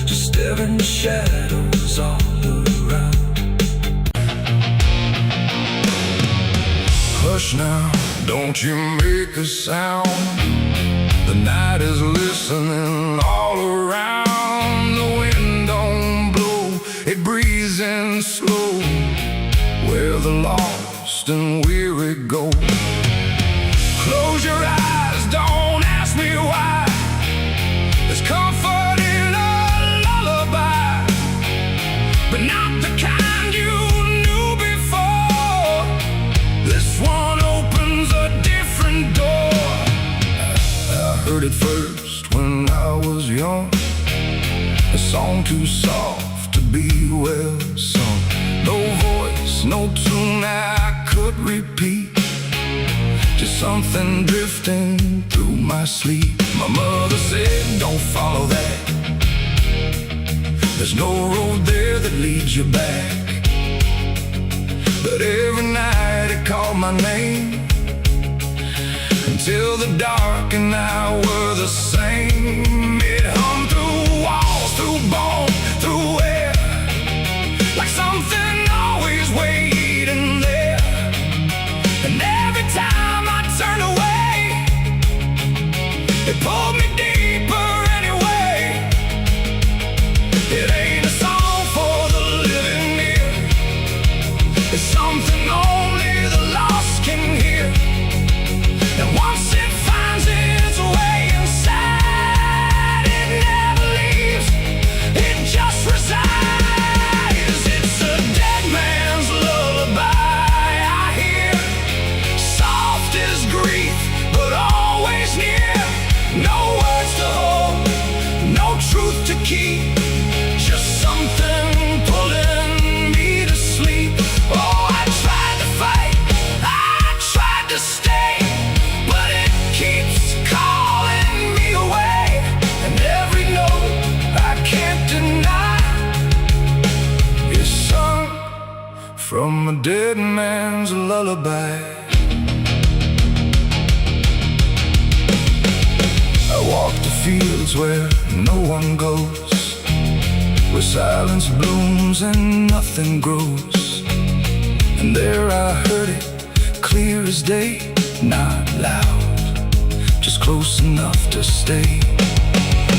just staring shadows all around. Hush now, don't you make a sound. The night is listening all around. The wind don't blow, it breathes in slow, where the lost and weary go. Close your eyes, don't ask me why. There's comfort in a lullaby, but not the kind you knew before. This one opens a different door. I heard it first when I was young, a song too soft to be well sung. No voice, no tune I could repeat, just something drifting through my sleep. My mother said, don't follow that, there's no road there that leads you back. But every night it called my name, until the dark and I were the same. It hummed through walls, through bone, through air, like something always waiting there. And every time I turned away, it pulled me deeper anyway. It ain't a song for the living ear, it's something only the lost can hear. And once it finds its way inside, it never leaves, it just resides. It's a dead man's lullaby I hear, soft as grief, but always near. No words to hold, no truth to keep, just something pulling me to sleep. Oh, I tried to fight, I tried to stay, but it keeps calling me away. And every note I can't deny is sung from a dead man's lullaby. I walk the fields where no one goes, where silence blooms and nothing grows. And there I heard it, clear as day, not loud, just close enough to stay.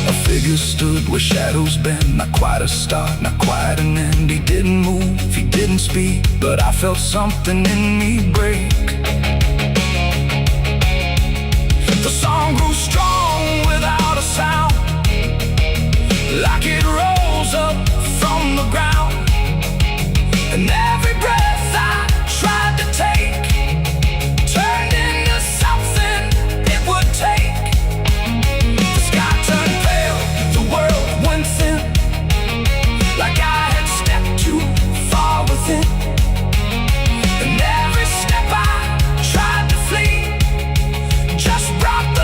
A figure stood where shadows bend, not quite a start, not quite an end. He didn't move, he didn't speak, but I felt something in me break. The song grew strong without a sound, like it rose up from the ground. And every breath I tried to take turned into something it would take. The sky turned pale, the world went thin, like I had stepped too far within. And every step I tried to flee just brought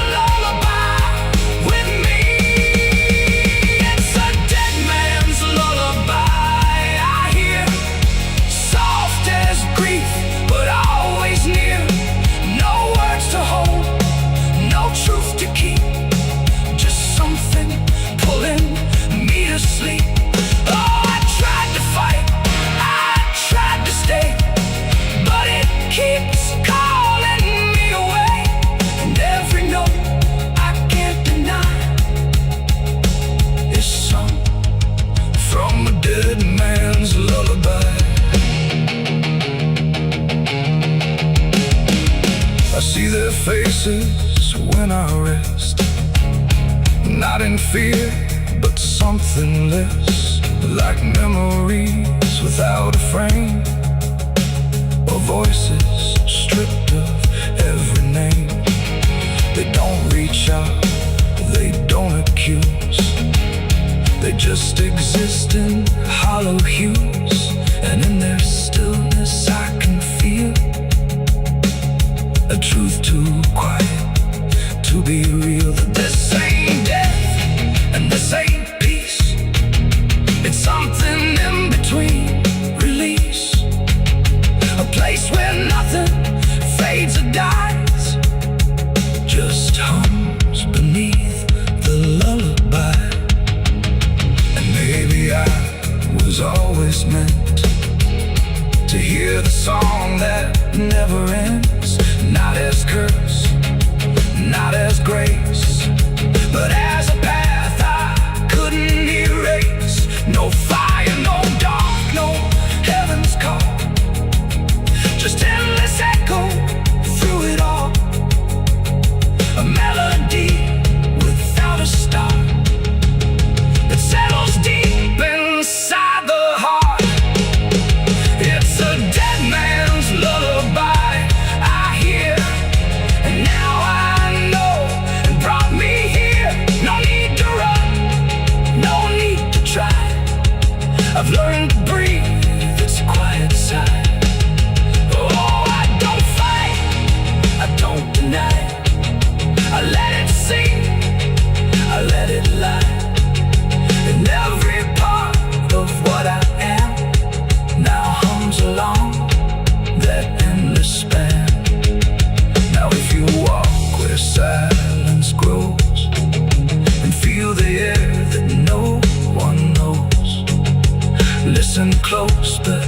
when I rest, not in fear, but something less, like memories without a frame, or voices stripped of every name. They don't reach out, they don't accuse, they just exist in hollow hues, and in their stillness I can feel a truth too quiet to be real. That this ain't death and this ain't peace, it's something in between. Release, a place where nothing fades or dies, just hums beneath the lullaby. And maybe I was always meant to hear the song that never ends, not as curse, not as grace, but as a path I couldn't erase. No fire, no dark, no heaven's call, just endless echo through it all. A melody without a start that settles deep inside the heart. It's a dead man's lullaby I hear, and now I know it brought me here. No need to run, no need to try, I've learned to breathe its quiet side. Oh, I don't fight, I don't deny, I let it sing, I let it lie. And every part of what I am now hums along that endless span. Now if you walk where silence grows and feel the air that no one knows, listen close but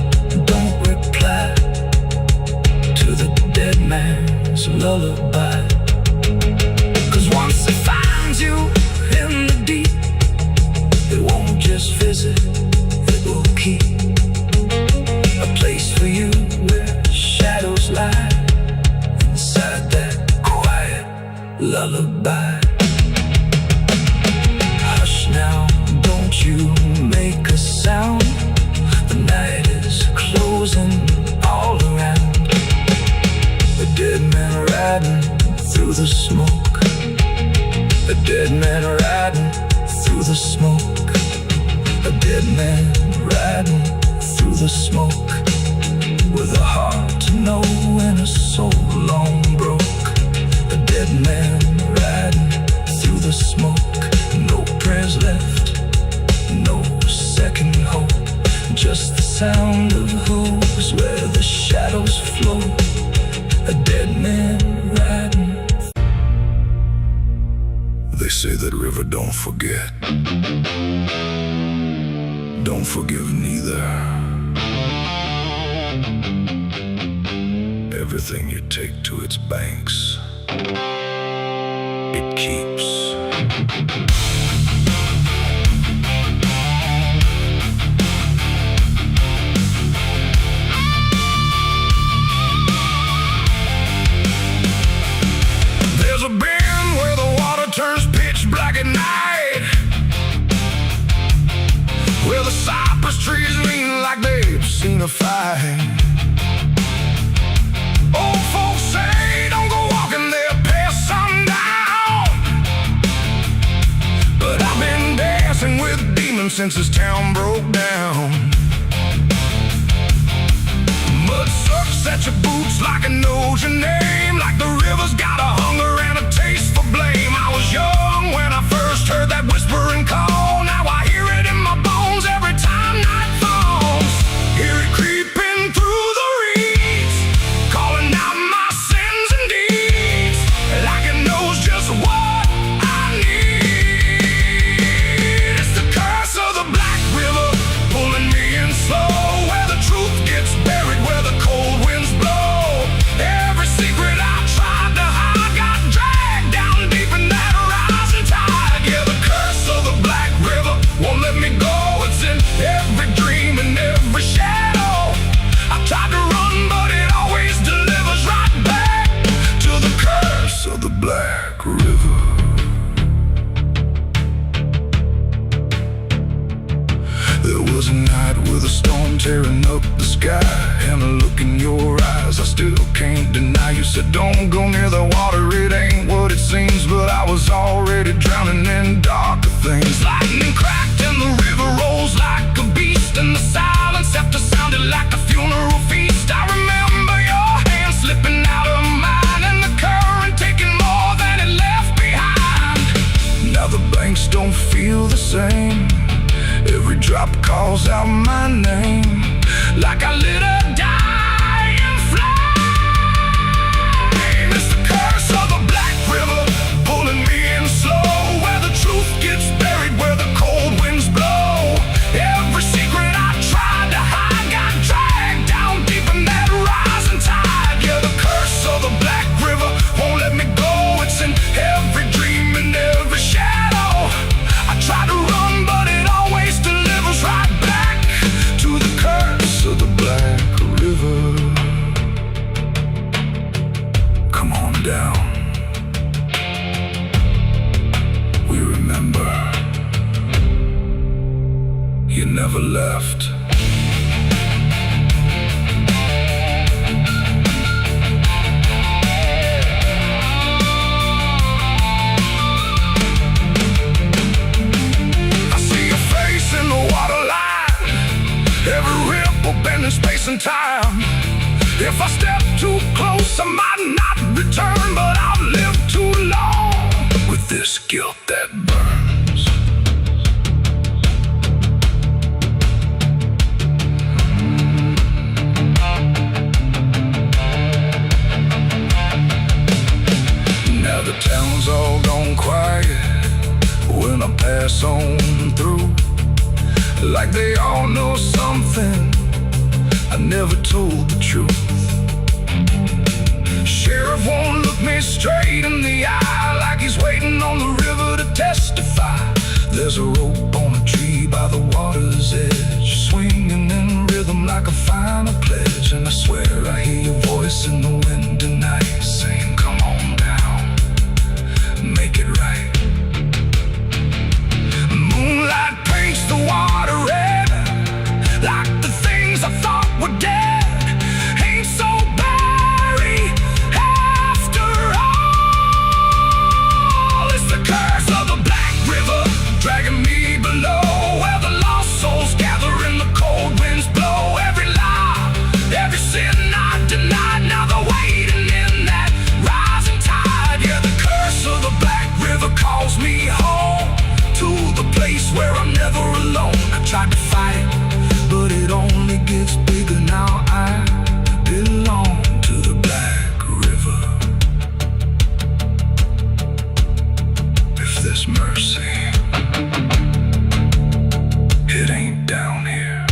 don't reply to the dead man's lullaby. 'Cause once it finds you in the deep, it won't just visit, it will keep a place for you where shadows lie inside that quiet lullaby. Hush now, don't you make a sound, the night is closing all around. A dead man riding through the smoke, a dead man riding through the smoke, a dead man riding through the smoke, with a heart to know and a soul long broke. A dead man riding through the smoke, no prayers left, no second hope, just the sound of hooves where the shadows flow. A dead man riding. They say that river don't forget, don't forgive neither. Everything you take to its banks, it keeps. There's a bend where the water turns pitch black at night, where the cypress trees lean like they've seen a fight. Old folks say don't go walking there past sundown, but I've been dancing with demons since this town broke down. Mud sucks at your boots like it knows your name, like the river's got a hunger and a taste for blame. I was young when I first heard that whispering call, now I hear it in my bones every time night falls. Hear it creeping through the reeds, calling out my sins and deeds, like it knows just what I need. It's the curse of the Black River, pulling me in slow, where the truth gets buried, where the cold winds blow. Every secret I tried to hide river. There was a night with a storm tearing up the sky, and a look in your eyes I still can't deny. You said don't go near the water, it ain't what it seems. But I was already drowning in darker things. Lightning cracked and the river rolls like a beast, and the silence after sounded like a funeral feast. I remember your hand slipping out of mine, and the current taking more than it left behind. Now the banks don't feel the same. Every drop calls out my name, like I lit a dying flame. It's the curse of the Black River, pulling me in slow, where the truth gets buried, where the cold winds blow. Every secret I tried to hide got dragged down deep in that rising tide. Yeah, the curse of the Black River won't let me go. It's in every dream and every shadow. I try to run, but it always delivers right back to the curse of the Black River. Come on down. We remember. You never left. Every ripple bending space and time. If I step too close, I might not return, but I've lived too long with this guilt that burns. Now the town's all gone quiet when I pass on through, like they all know something I never told the truth. Sheriff won't look me straight in the eye, like he's waiting on the river to testify. There's a rope on a tree by the water's edge, swinging in rhythm like a final pledge. And I swear I hear your voice in the wind tonight, saying come on down, make it right. Moonlight paints the water red, like the things I thought were dead ain't so buried after all. It's the curse of the Black River, dragging me below, where the lost souls gather and the cold winds blow. Every lie, every sin I denied, now they're waiting in that rising tide. Yeah, the curse of the Black River calls me home, to the place where I'm never alone. I tried to fight it, but it only gets bigger now. I belong to the Black River. If there's mercy, it ain't down here.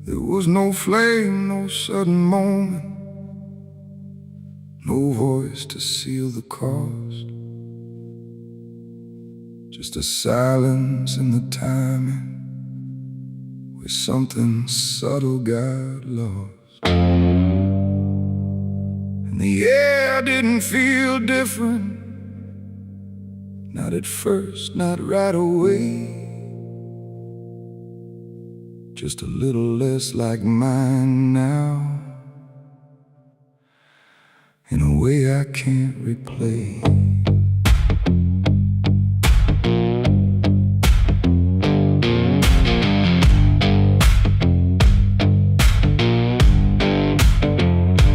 There was no flame, no sudden moment, no voice to seal the cost. Just a silence in the timing, where something subtle got lost. And the air didn't feel different, not at first, not right away. Just a little less like mine now, in a way I can't replay.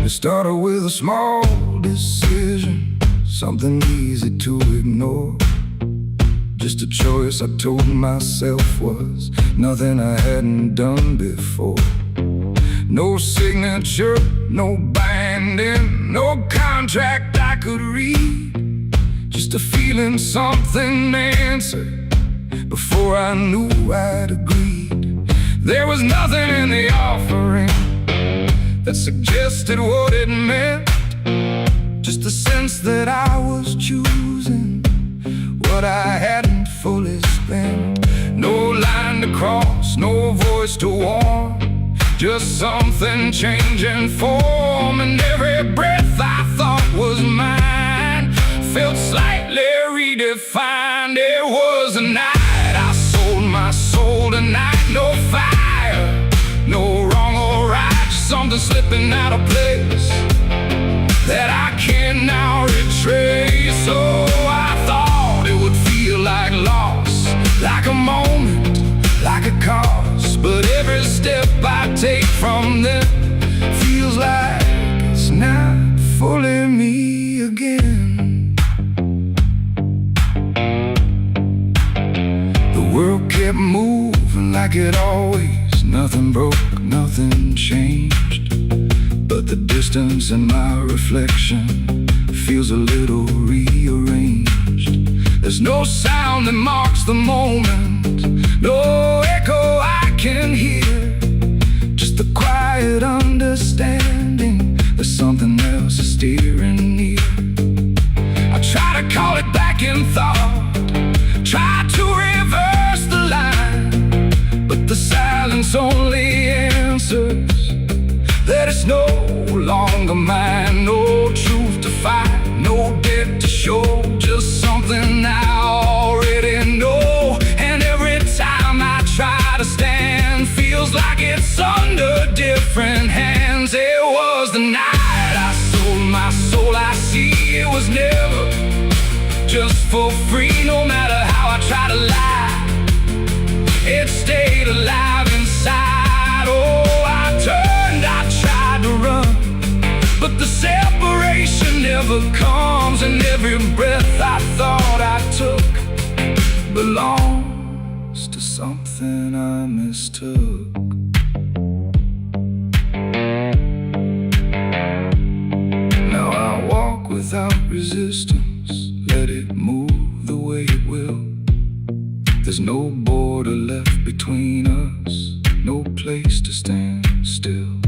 It started with a small decision, something easy to ignore. Just a choice I told myself was nothing I hadn't done before. No signature, no binding, no contract I could read. Just a feeling something answered before I knew I'd agreed. There was nothing in the offering that suggested what it meant. Just the sense that I was choosing what I hadn't fully spent. No line to cross, no voice to warn, just something changing form. And every breath I thought was mine felt slightly redefined. It was a night I sold my soul tonight. No fire, no wrong or right, just something slipping out of place that I can now retrace. So I thought it would feel like loss, like a moment, like a cause. But every step I take from them feels like it's not fully me again. The world kept moving like it always. Nothing broke, nothing changed. But the distance in my reflection feels a little rearranged. There's no sound that marks the moment, no echo I can hear. Just the quiet understanding there's something else steering near. I try to call it back in thought, try to reverse the line, but the silence only answers that it's no longer mine. No truth to find, no debt to show, just something I already know. And every time I try to stand, feels like it's under different hands. It was the night I sold my soul. I see it was never just for free. No matter how I try to lie, it stayed alive inside. Oh, I turned, I tried to run, but the separation never comes. And every breath I thought I took belongs to something I mistook. Now I walk without resistance, let it move the way it will. There's no border left between us, no place to stand still.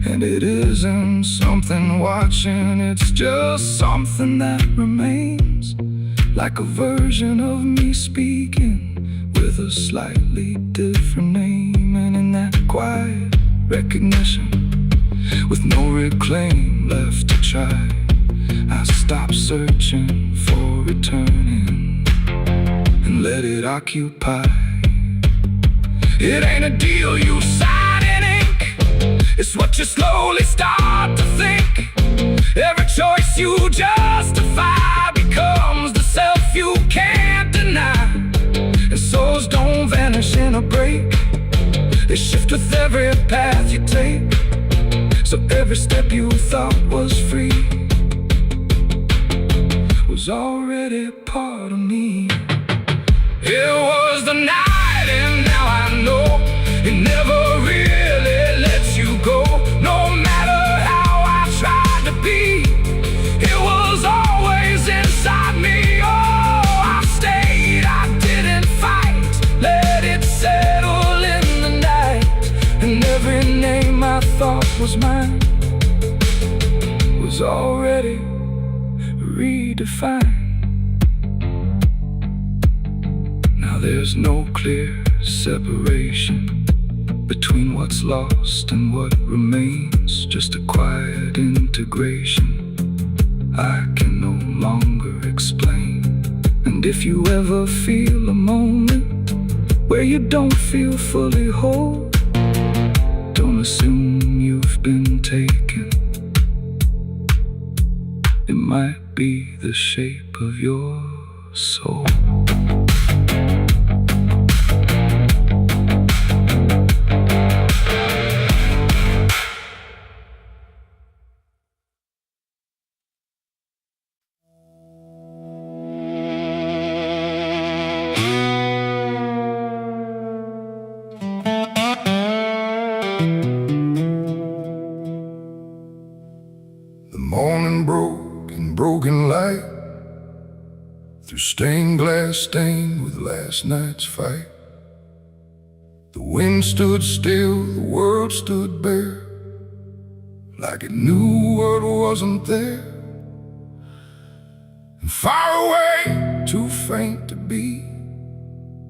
And it isn't something watching, it's just something that remains, like a version of me speaking with a slightly different name. And in that quiet recognition, with no reclaim left to try, I stop searching for returning and let it occupy. It ain't a deal you sign in ink, it's what you slowly start to think. Every choice you justify becomes the self you can't deny. And souls don't vanish in a break, they shift with every path you take. So every step you thought was free was already part of me. It was the night, and now I know it never really lets you go. No matter how I tried to be, it was always inside me. Oh, I stayed, I didn't fight, let it settle in the night. And every name I thought was mine was already redefined. Now there's no clear separation between what's lost and what remains, just a quiet integration I can no longer explain. And if you ever feel a moment where you don't feel fully whole, don't assume you've been taken. It might be the shape of your soul. The morning broke in broken light, through stained glass stained with last night's fight. The wind stood still, the world stood bare, like it knew what wasn't there. And far away, too faint to be,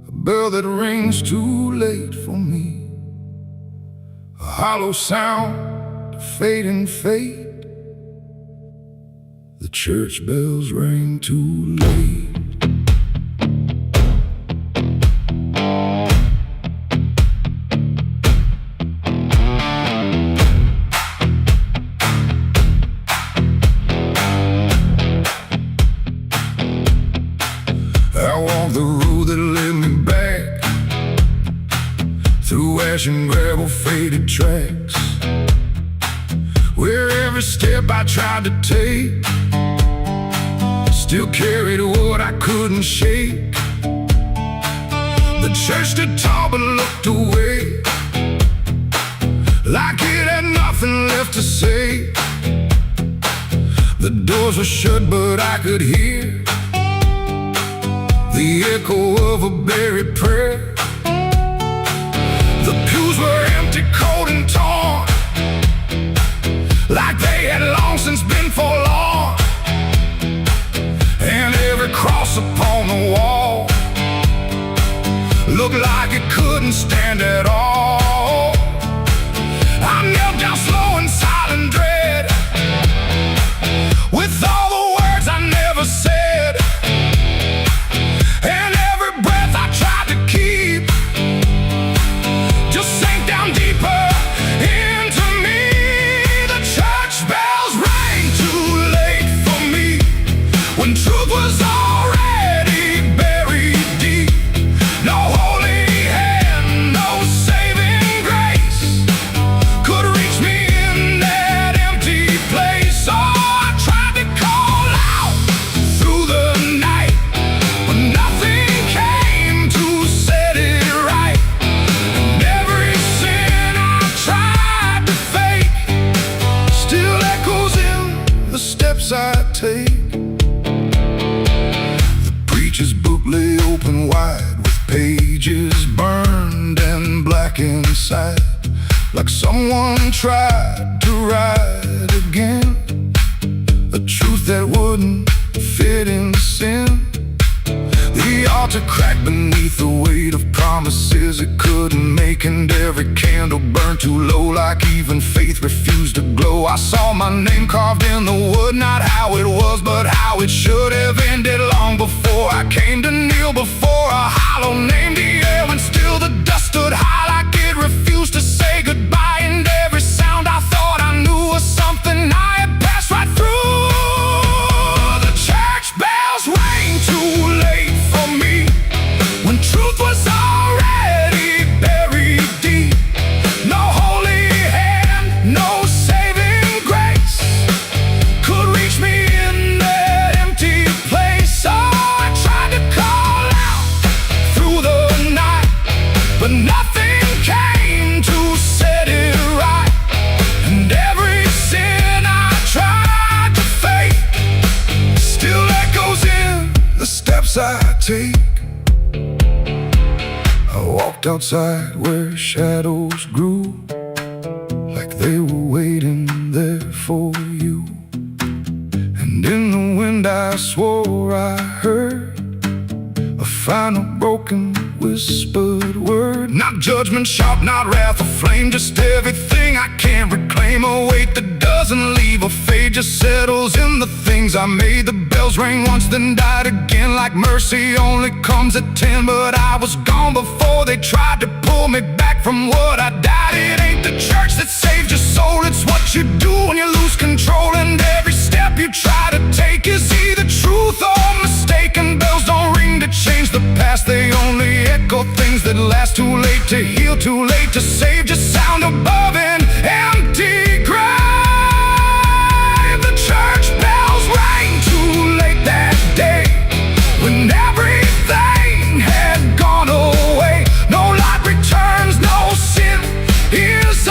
a bell that rings too late for me, a hollow sound, a fading fate. The church bells rang too late. I walked the road that led me back, through ash and gravel faded tracks, where every step I tried to take still carried what I couldn't shake. The church stood tall but looked away, like it had nothing left to say. The doors were shut but I could hear the echo of a buried prayer. The pews were empty, cold and torn, like they had long since been forlorn. And every cross upon the wall looked like it couldn't stand at all. I knelt down slow in silent dread, with all the words I never said, and every breath I tried to keep just sank down deeper into me. The church bells rang too late for me, when truth was already buried deep. No holy hand, no saving grace could reach me in that empty place. Oh, I tried to call out through the night, but nothing came to set it right. And every sin I tried to fake still echoes in the steps I take. The preacher's book lay open wide, with pages burned and black inside, like someone tried to write again a truth that wouldn't fit into sin. The altar cracked beneath the weight of promises it couldn't make, and every candle burned too low, like even faith refused to glow. I saw my name carved in the wood, not how it was, but how it should have ended long before I came to kneel before a hollow name. The air and still the dust stood high, like it refused to say goodbye. And every sound I thought I knew was something I had passed right through. The church bells rang too late for me, when truth was already buried deep. No holy hand, no saving grace could reach me in that empty place. Oh, I tried to call out through the night, but nothing came to set it right. And every sin I tried to fake still echoes in the steps I take. I walked outside where shadows grew, like they were waiting there for you. And in the wind I swore I heard a final broken whispered word. Not judgment sharp, not wrath or flame, just everything I can't reclaim. A weight that doesn't leave or fade, just settles in the things I made. The bells rang once then died again, like mercy only comes at 10. But I was gone before they tried to pull me back from what I died. It ain't the church that saved your soul, it's what you do when you lose control. And every step you try to take is either truth or mistake. And bells don't ring to change the past, they only echo things that last. Too late to heal, too late to save, just sound above an empty grave. The church bells rang too late that day, when everything had gone away. No light returns, no sin is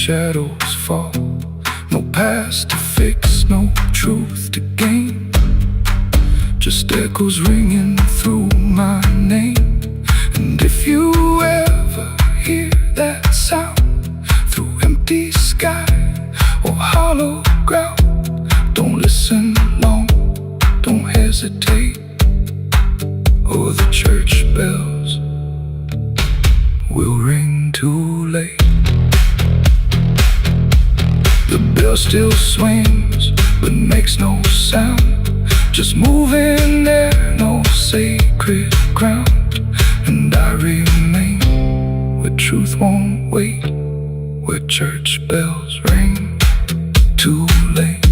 shadows fall. No past to fix, no truth to gain. Just echoes ringing through my name. And if you ever hear that sound through empty sky or hollow ground, don't listen long, don't hesitate, or the church bells will ring too late. The bell still swings, but makes no sound, just moving there, no sacred ground. And I remain where truth won't wait, where church bells ring too late.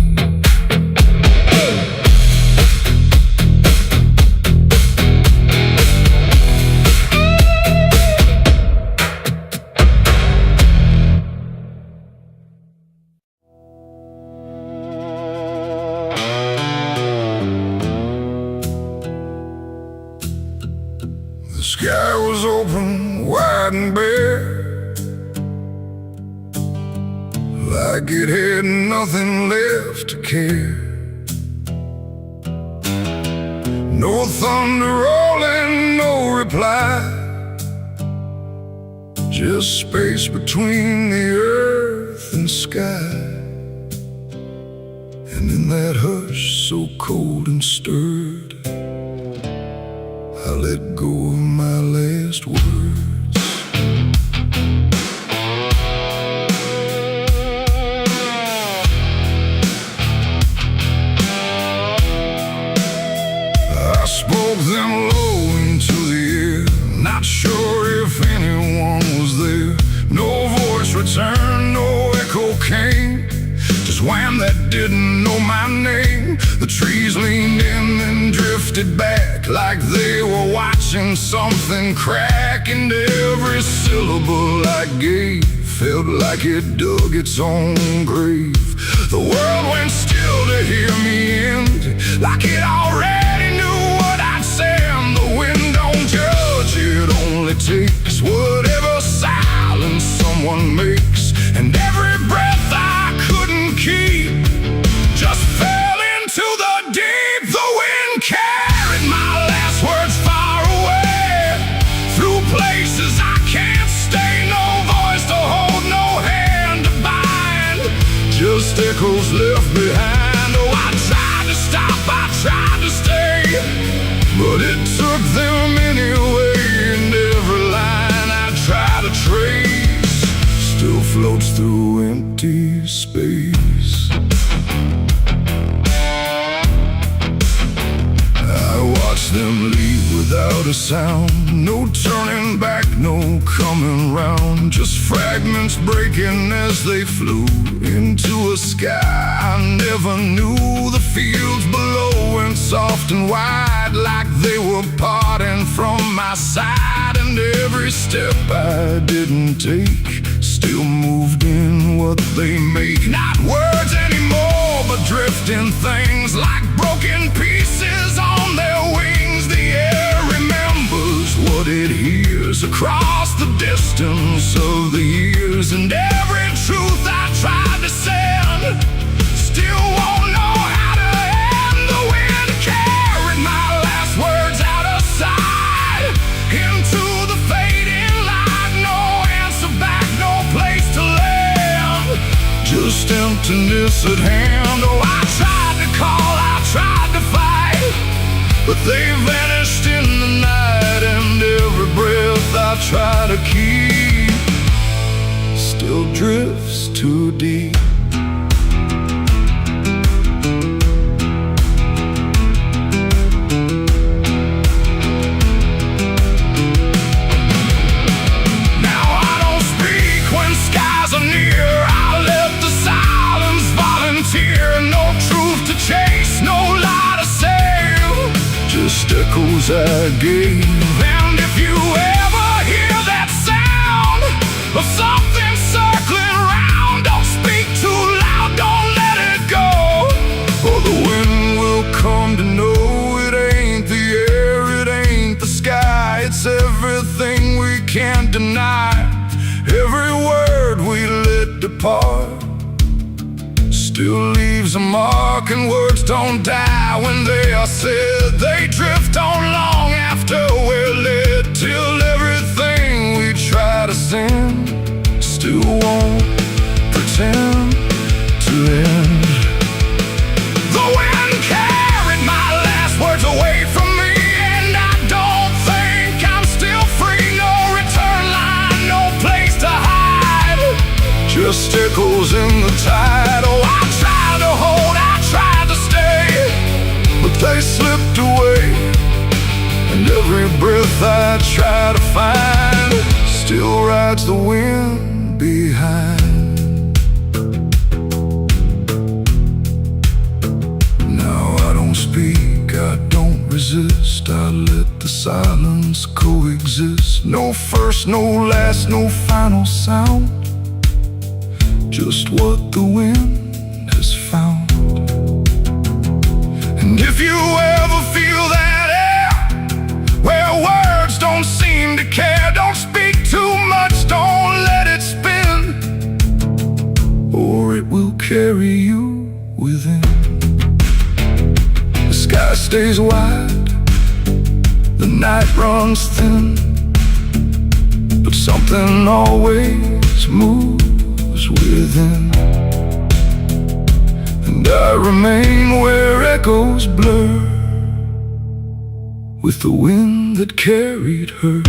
The sky was open, wide and bare, like it had nothing left to care. No thunder rolling, no reply, just space between the earth and sky. And in that hush so cold and stirred, I let go of my last words. I spoke them low into the air, not sure if anyone was there. No voice returned, no echo came, just wham that didn't know my name. The trees leaned in and drifted back like they were watching something crack, and every syllable I gave felt like it dug its own grave. The world went still to hear me end, like it already knew what I'd say. And the wind don't judge, it only takes whatever silence someone makes. And every breath I couldn't keep just fell into the deep. The wind carried my last words far away, through places I can't stay. No voice to hold, no hand to bind, just echoes left behind. Oh, I tried to stop, I tried to stay, but it took them anyway. And every line I try to trace still floats through empty space. I watched them leave without a sound, no turning back, no coming round, just fragments breaking as they flew into a sky I never knew. The fields below went soft and wide, like they were parting from my side. And every step I didn't take still moved in what they make. Not words anymore, but drifting things, like broken pieces on their wings. The air remembers what it hears across the distance of the years. And every truth I tried to send still won't know how to end. The wind carried my last words out of sight, into the fading light. No answer back, no place to land, just emptiness at hand. Oh, I tried to call, I tried to fight, but they vanished in the night. And every breath I try to keep still drifts too deep. Now I don't speak when skies are near, I let the silence volunteer. No truth to chase, no lie to save, just echoes I gave. And if you ever hear that sound of something circling round, don't speak too loud, don't let it go, or the wind will come to know it ain't the air, it ain't the sky, it's everything we can't deny. Every word we let apart still leaves a mark, and words don't die when they are said. They drift on long after we're led, till everything we try to send still won't pretend to end. The wind carried my last words away from me, and I don't think I'm still free. No return line, no place to hide, just echoes in the tide. Oh, I tried to hold, I tried to stay, but they slipped away, and every breath I try to find still rides the wind behind. Now I don't speak, I don't resist, I let the silence coexist. No first, no last, no final sound, just what the wind has found. And if you ever feel that air, where words don't seem to care, don't speak too much, don't let it spin, or it will carry you within. The sky stays wide, the night runs thin, but something always moves within. And I remain where echoes blur with the wind that carried her.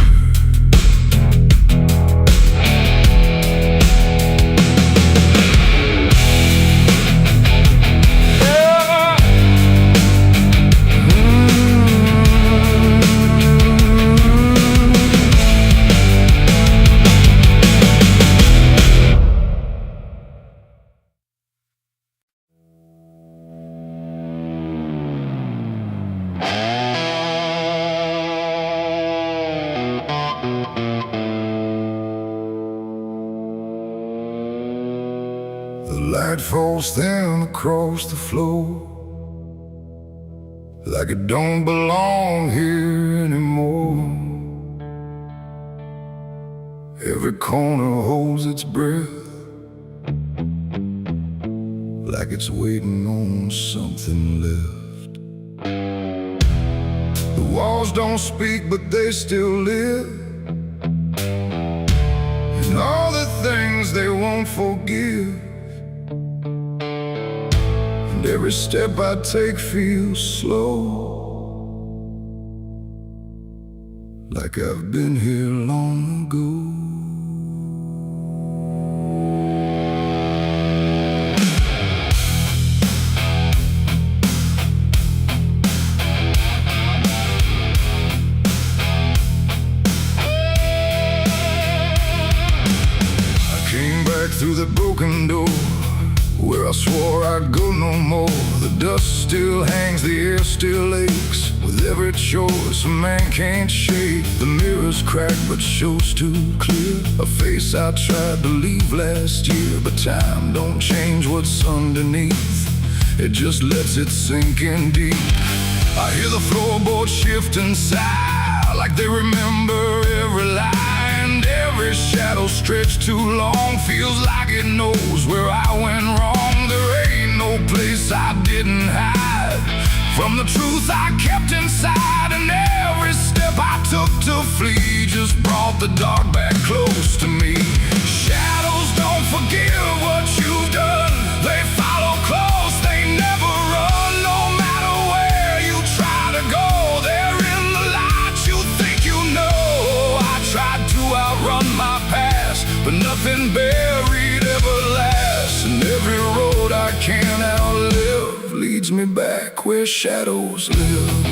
The light falls thin across the floor, like it don't belong here anymore. Every corner holds its breath, like it's waiting on something left. The walls don't speak, but they still live, and all the things they won't forgive. And every step I take feels slow, like I've been here long ago. Through the broken door, where I swore I'd go no more. The dust still hangs, the air still aches, with every choice a man can't shake. The mirror's cracked but shows too clear a face I tried to leave last year. But time don't change what's underneath, it just lets it sink in deep. I hear the floorboards shift and sigh, like they remember every lie. Every shadow stretched too long feels like it knows where I went wrong. There ain't no place I didn't hide from the truth I kept inside, and every step I took to flee just brought the dark back close to me. Shadows don't forgive what you've done, they follow close, they never run. No matter where you try to go, they're in the light you think you know. I tried to outrun my past, but nothing buried ever lasts. And every road I can't outlive leads me back where shadows live.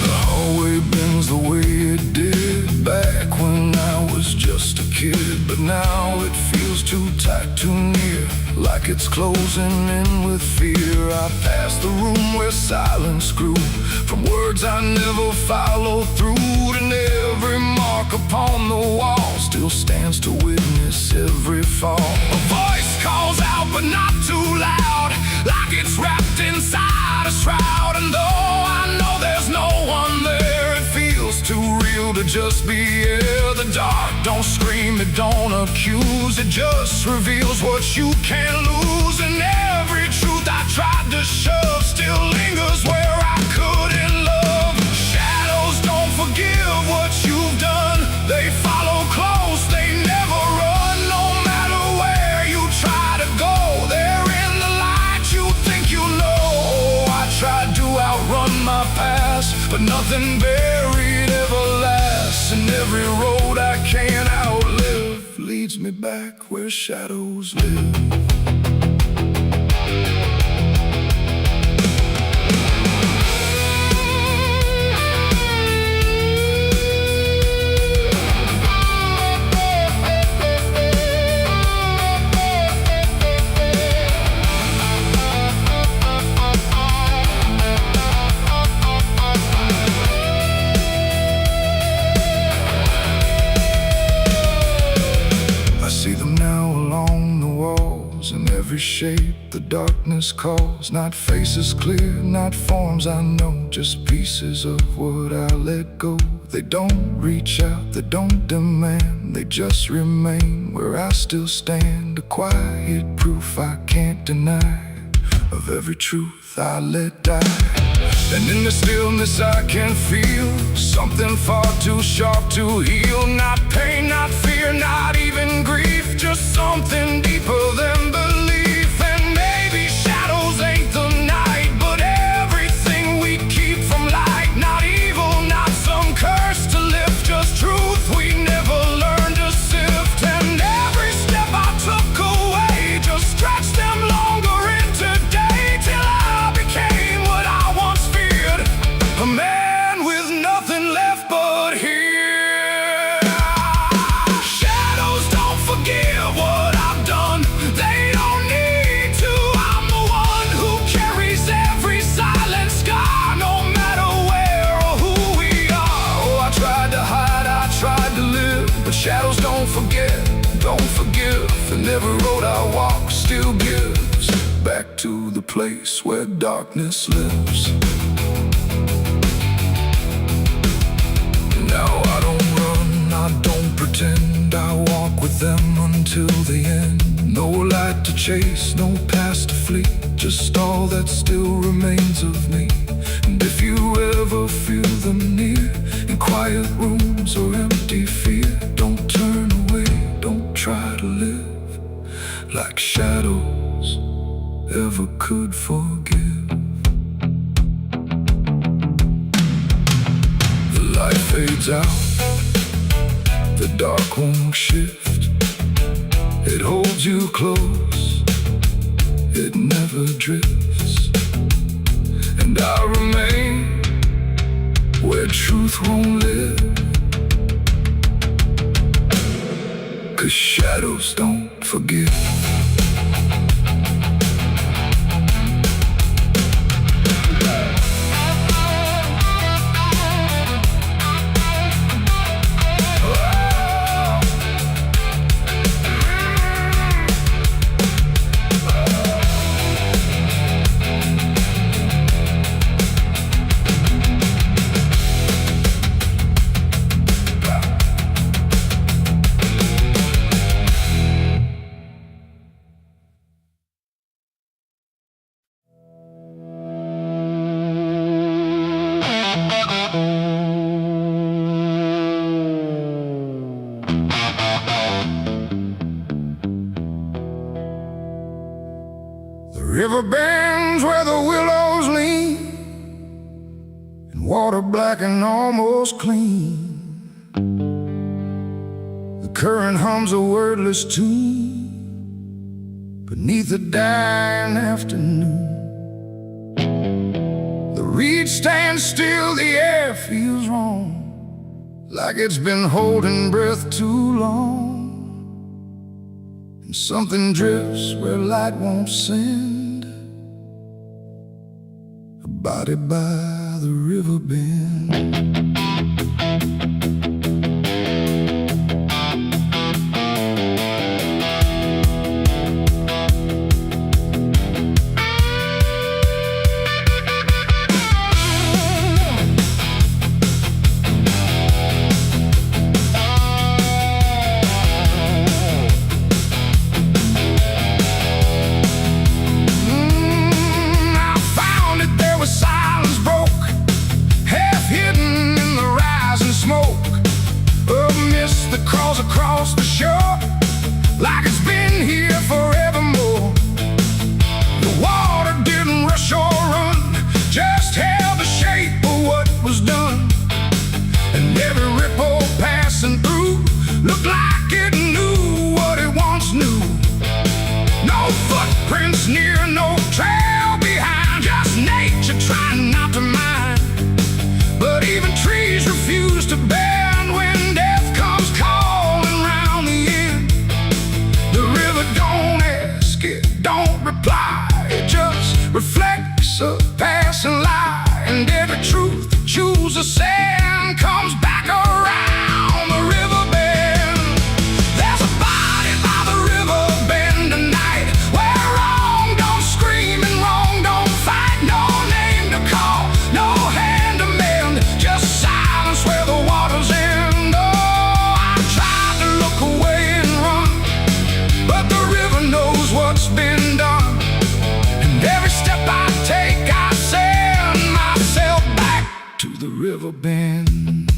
The hallway bends the way it did back when I was just a kid, but now it feels too tight, too near, like it's closing in with fear. I pass the room where silence grew, from words I never followed through, and every mark upon the wall still stands to witness every fall. A voice calls out but not too loud, like it's wrapped inside a shroud. And though I know there's no one there, it feels too real feel to just be here. The dark don't scream, it don't accuse, it just reveals what you can't lose. And every truth I tried to shove still lingers where I couldn't love. Shadows don't forgive what you've done, they follow close, they never run. No matter where you try to go, they're in the light you think you know. I tried to outrun my past, but nothing buried ever lasts. And every road I can't outlive leads me back where shadows live. In every shape the darkness calls, not faces clear, not forms I know, just pieces of what I let go. They don't reach out, they don't demand, they just remain where I still stand. A quiet proof I can't deny of every truth I let die. And in the stillness I can feel something far too sharp to heal. Not pain, not fear, not even grief, just something deeper than belief. And maybe shadows ain't the night, but everything we keep from light. Not evil, not some curse to lift, just truth we never learned to sift. And every step I took away just stretched them longer into day, till I became what I once feared, a man with nothing left but here. Shadows don't forgive what I've done, they don't need to. I'm the one who carries every silent scar, no matter where or who we are. Oh, I tried to hide, I tried to live, but shadows don't forget, don't forgive. And every road I walk still gives back to the place where darkness lives. Now I don't run, I don't pretend, I walk with them until the end. No light to chase, no past to flee, just all that still remains of me. And if you ever feel them near, in quiet rooms or empty fear, don't turn away, don't try to live like shadows ever could forgive. The light fades out, the dark won't shift. It holds you close, it never drifts. And I remain where truth won't live, 'cause shadows don't forgive. River bends where the willows lean, and water black and almost clean. The current hums a wordless tune beneath the dying afternoon. The reed stands still, the air feels wrong, like it's been holding breath too long. And something drifts where light won't send, a body by the river bend. river bend.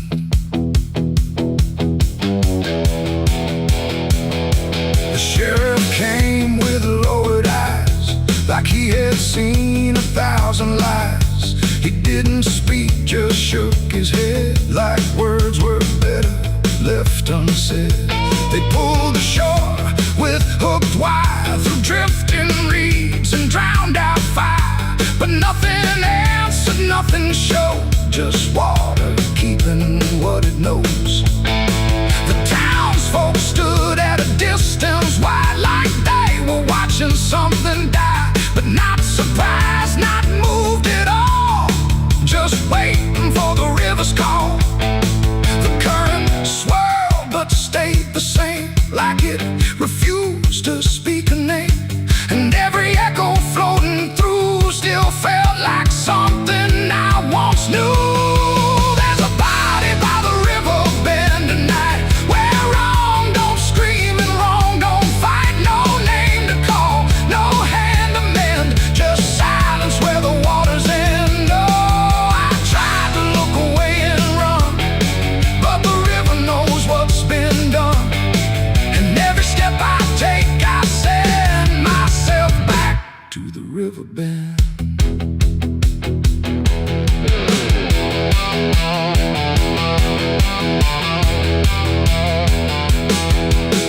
The sheriff came with lowered eyes, like he had seen 1,000 lies. He didn't speak, just shook his head, like words were better left unsaid. They pulled ashore with hooked wire, through drifting reeds and drowned out fire. But nothing answered, nothing showed, just water keeping what it knows. The townsfolk stood at a distance wide, like they were watching something die. But not surprised, not moved at all, just waiting for the river's call. The current swirled but stayed the same, like it refused to speak a name. And every echo floating through still felt like something I once knew. There's a body by the river bend tonight, where wrong don't scream and wrong don't fight. No name to call, no hand to mend, just silence where the waters end. Oh, I tried to look away and run, but the river knows what's been done. And every step I take, I send myself back to the river bend.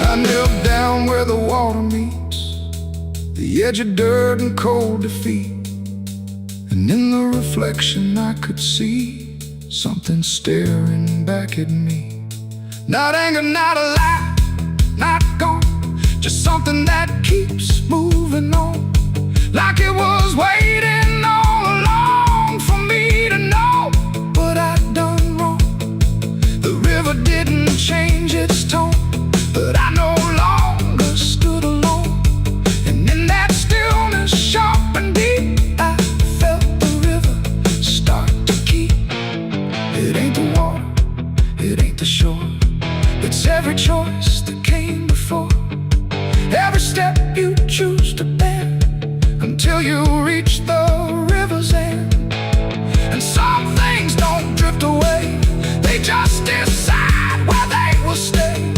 I knelt down where the water meets the edge of dirt and cold defeat. And in the reflection I could see something staring back at me. Not anger, not a lie, not gone, just something that keeps moving on, like it was waiting all along for me to know what I'd done wrong. The river didn't change its tone, but I no longer stood alone. And in that stillness, sharp and deep, I felt the river start to keep. It ain't the water, it ain't the shore, it's every choice that came before. Every step you choose to bend, until you reach the river's end. And some things don't drift away, they just decide where they will stay.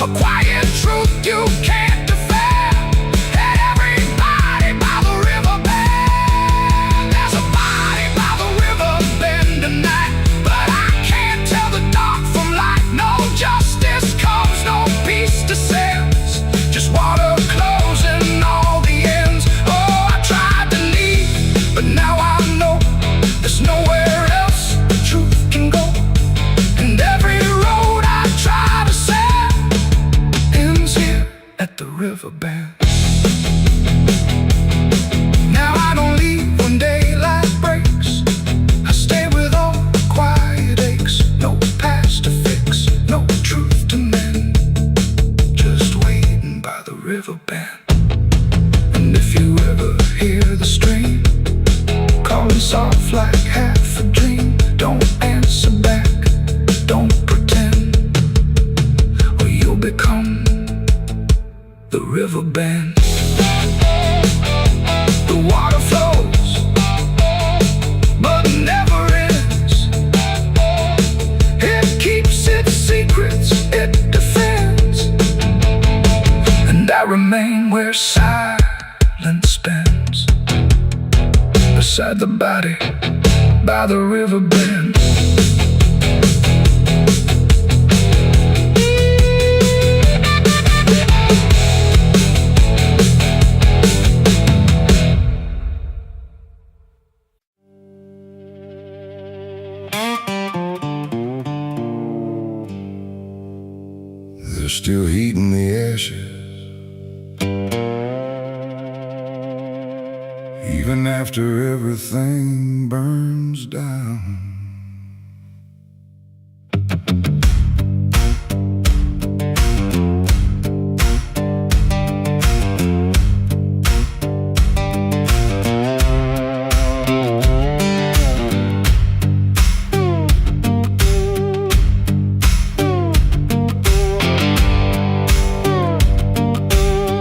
A quiet truth you can't defend. And everybody by the river bend. There's a body by the river bend tonight, but I can't tell the dark from light. No justice comes, no peace descends, just water closing all the ends. Oh, I tried to leave, but now I know there's nowhere else the truth can go. And every road I try to set ends here at the river bend. Now I don't leave when daylight breaks, I stay with all the quiet aches. No past to fix, no truth to mend, just waiting by the river bend. And if you ever hear the stream calling soft like half a dream, don't answer back, don't pretend, or you'll become the river bend. The water flows, but never ends. It keeps its secrets, it defends. And I remain where silence spends, beside the body by the river bend. There's still heat in the ashes, even after everything burns down.